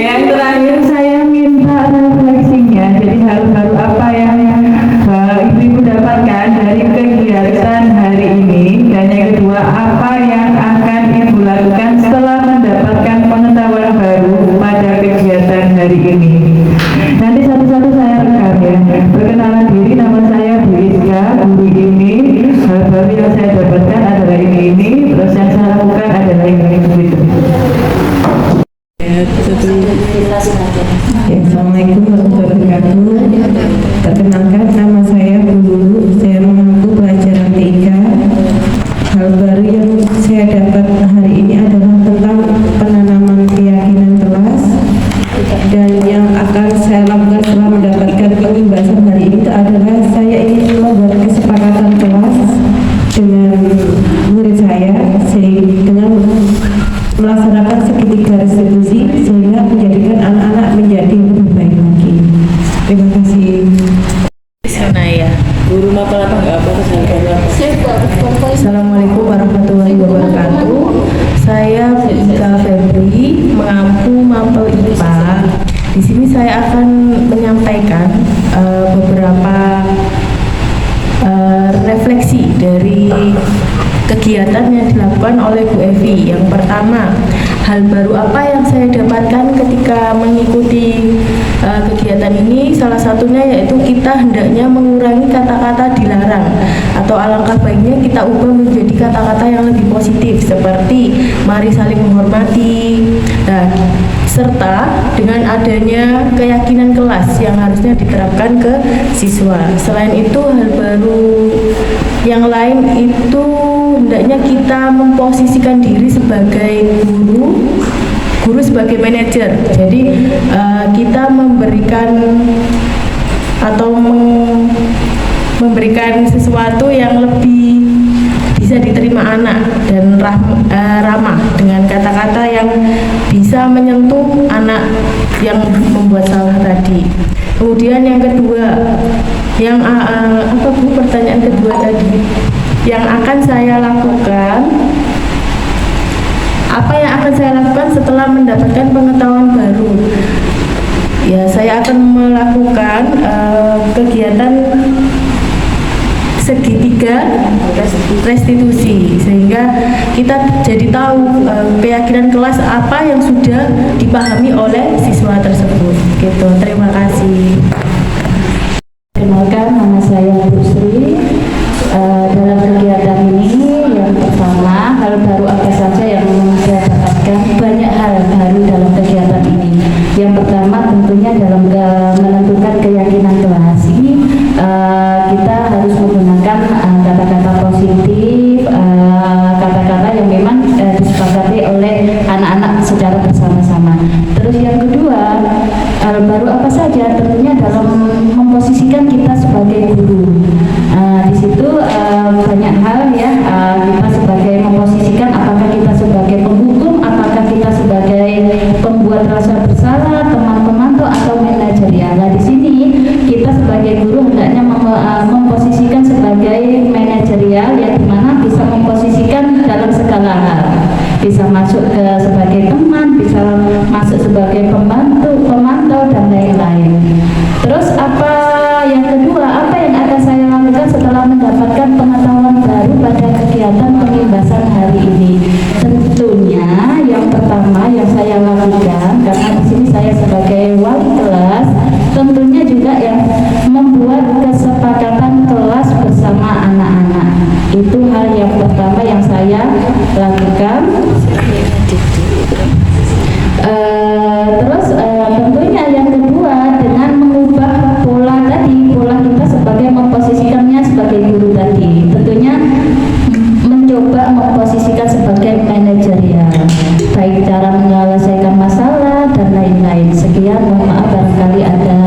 Yang terakhir saya minta refleksinya. Jadi hal baru apa yang ibu-ibu dapatkan dari kegiatan hari ini, dan yang kedua apa yang akan ibu lakukan setelah mendapatkan pengetahuan baru pada kegiatan hari ini. Nanti satu-satu saya rekam ya. Perkenalan diri, nama saya Bu Iska, guru ini. Hal baru yang saya dapatkan adalah ini. Terus yang saya lakukan adalah ini. Begitu. Assalamualaikum warahmatullahi wabarakatuh. Perkenalkan, nama saya Bu Lulu. Saya mengaku pelajaran TK. Hal baru yang saya dapat hari ini adalah tentang penanaman keyakinan kelas, dan yang akan saya lakukan setelah mendapatkan pembahasan hari ini adalah saya ingin membuat kesepakatan kelas dengan murid saya dengan melaksanakan segitiga restitusi sehingga menjadikan anak-anak menjadi lebih baik lagi. Terima kasih. Sana ya. Guru mapel apa enggak apa Assalamualaikum warahmatullahi wabarakatuh. Saya Ika Febri, mengampu mapel IPA. Di sini saya akan menyampaikan beberapa refleksi dari kegiatan yang dilakukan oleh Bu Evi. Yang pertama, hal baru apa yang saya dapatkan ketika mengikuti kegiatan ini? Salah satunya yaitu kita hendaknya mengurangi kata-kata dilarang, atau alangkah baiknya kita ubah menjadi kata-kata yang lebih positif seperti mari saling menghormati. Nah, serta dengan adanya keyakinan kelas yang harusnya diterapkan ke siswa. Selain itu, hal baru yang lain itu hendaknya kita memposisikan diri sebagai guru sebagai manajer. Jadi kita memberikan atau memberikan sesuatu yang lebih bisa diterima anak dan ramah dengan kata-kata yang bisa menyentuh anak yang membuat salah tadi. Kemudian yang kedua, yang apa Bu, pertanyaan kedua tadi, yang akan saya lakukan, apa yang akan saya lakukan setelah mendapatkan pengetahuan baru? Ya, saya akan melakukan kegiatan segitiga restitusi sehingga kita jadi tahu keyakinan kelas apa yang sudah dipahami oleh siswa tersebut. Gitu. Terima kasih. Perkenalkan, nama saya Bu Sri. Dalam kegiatan ini yang pertama, hal baru apa saja yang saya dapatkan? Banyak hal baru dalam kegiatan ini. Yang pertama tentunya dalam menentukan keyakinan kelas ini kita harus menggunakan kata-kata positif, kata-kata yang memang disepakati oleh anak-anak secara bersama-sama. Terus yang kedua, hal baru apa saja? Tentunya dalam memposisikan kita sebagai guru. sebagai wali kelas, tentunya juga yang membuat kesepakatan kelas bersama anak-anak. Itu hal yang pertama yang saya lakukan. Terus tentunya yang kedua, dengan mengubah pola tadi, pola kita sebagai memposisikannya sebagai guru tadi, tentunya mencoba memposisikan sebagai manajerial, baik cara menyelesaikan masalah dan lain-lain. Sekian, mohon maaf barangkali ada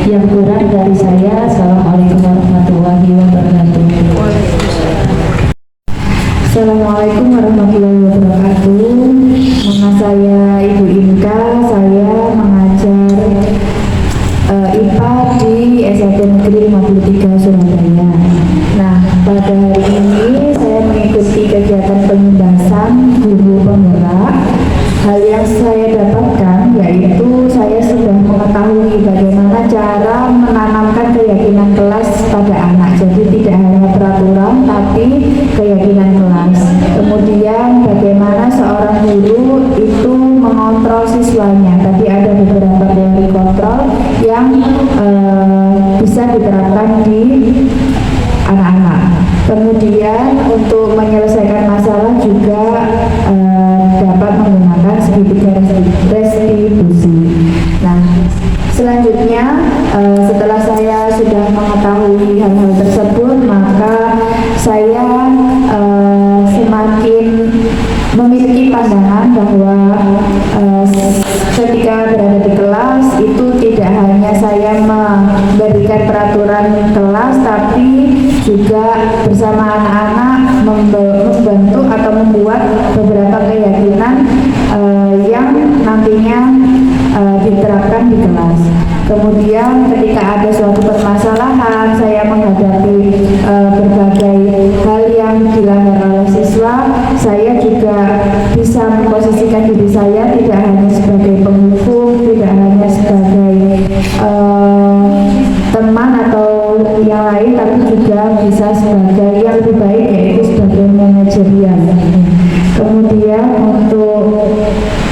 yang kurang dari saya. Assalamualaikum warahmatullahi wabarakatuh. Assalamualaikum warahmatullahi wabarakatuh. Nama saya Ibu Inka, saya mengajar IPA di SMP Negeri 53 Surabaya. Nah, pada hari ini saya mengikuti kegiatan pengimbasan guru penggerak. Hal yang saya dapatkan yaitu saya sudah mengetahui bagaimana cara menanamkan keyakinan kelas pada anak. Jadi tidak hanya peraturan tapi keyakinan kelas. Kemudian bagaimana seorang guru itu mengontrol siswanya. Tadi ada beberapa teori kontrol yang bisa diterapkan di anak-anak. Kemudian untuk menyelesaikan masalah juga dapat menggunakan segitiga restitusi. Nah, selanjutnya setelah saya sudah mengetahui hal-hal tersebut, maka saya semakin memiliki pandangan bahwa ketika berada di kelas itu tidak hanya saya memberikan peraturan kelas, tapi juga bersama anak-anak membantu atau membuat beberapa keyakinan yang nantinya diterapkan di kelas. Kemudian ketika ada suatu permasalahan, saya menghadapi berbagai hal yang dilanggar oleh siswa, saya juga bisa memposisikan diri saya tidak hanya sebagai penghukum, tidak hanya sebagai teman atau yang lain, tapi juga bisa sebagai yang lebih baik, yaitu sebagai manajerial. Kemudian untuk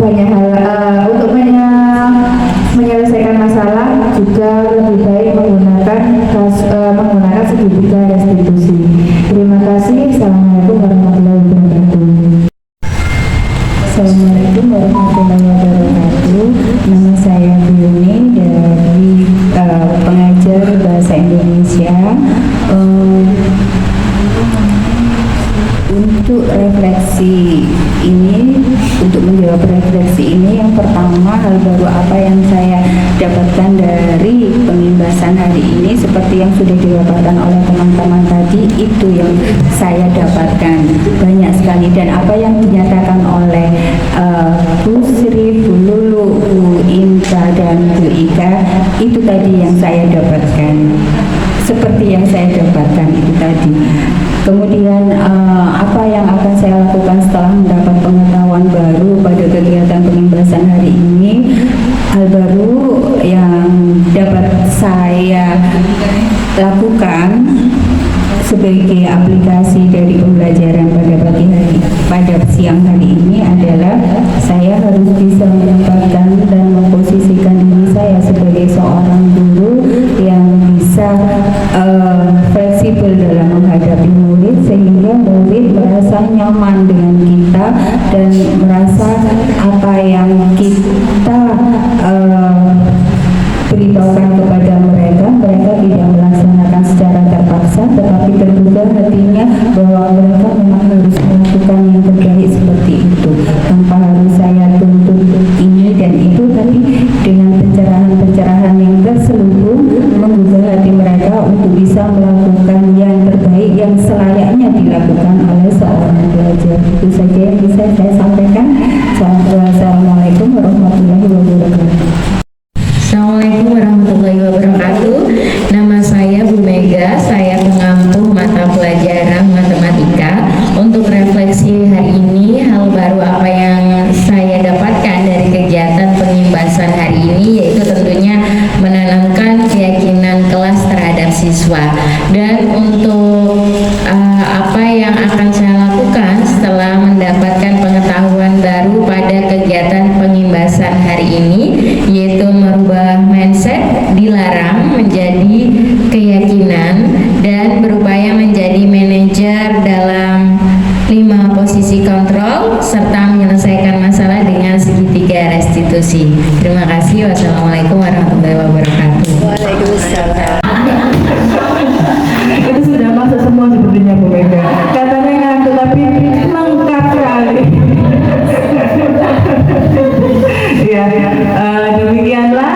banyak hal, untuk menyelesaikan masalah juga lebih baik menggunakan segitiga restitusi. Terima kasih. Assalamualaikum warahmatullahi wabarakatuh. Assalamualaikum warahmatullahi wabarakatuh. Nama saya Biuni dari pengajar bahasa Indonesia. Untuk refleksi ini, untuk menjawab refleksi ini, yang pertama, hal baru apa yang saya dapatkan dari pengimbasan hari ini seperti yang sudah didapatkan oleh teman-teman tadi, itu yang saya dapatkan banyak sekali. Dan apa yang dinyatakan oleh Bu Sri, Bu Lulu, Bu Inka, dan Bu Ika, itu tadi yang saya dapatkan, seperti yang saya dapatkan itu tadi. Kemudian apa yang akan saya lakukan setelah mendapat pengetahuan baru pada kegiatan pengimbasan hari ini? Hal baru yang dapat saya lakukan sebagai aplikasi dari pembelajaran pada pagi hari, pada siang hari ini adalah saya harus bisa menempatkan dan memposisikan diri saya sebagai seorang guru yang bisa fleksibel dalam menghadapi murid, sehingga murid merasa nyaman dengan kita dan merasa apa yang kita beritahukan kepada mereka tidak melaksanakan secara terpaksa, tetapi terbuka hatinya bahwa mereka memang harus melakukan yang terbaik seperti itu, tanpa harus saya tuntut ini dan itu, tapi dengan pencerahan-pencerahan yang terselubung menggugah hati mereka untuk bisa melakukan yang terbaik yang selayaknya dilakukan oleh seorang pelajar. Itu saja yang bisa saya sampaikan. Assalamualaikum warahmatullahi wabarakatuh. Assalamualaikum warahmatullahi wabarakatuh. Nama saya Bu Mega, saya pengampu mata pelajaran matematika. Untuk refleksi hari ini, hal baru apa yang saya dapatkan dari kegiatan pengimbasan hari ini yaitu tentunya menanamkan keyakinan kelas terhadap siswa. Dan untuk apa yang akan saya lakukan setelah mendapatkan pengetahuan baru pada kegiatan pengimbasan hari ini, yaitu berdiskusi. Terima kasih. Wassalamualaikum warahmatullahi wabarakatuh. Waalaikumsalam. Itu sudah masuk semua sepertinya Bu Mega. Katanya ngaku tapi lengkap sekali. Ya, demikianlah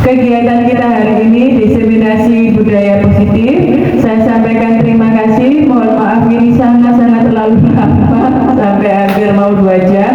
kegiatan kita hari ini, diseminasi budaya positif. Saya sampaikan terima kasih. Mohon maaf ini sangat terlalu lama sampai hampir mau 2 jam.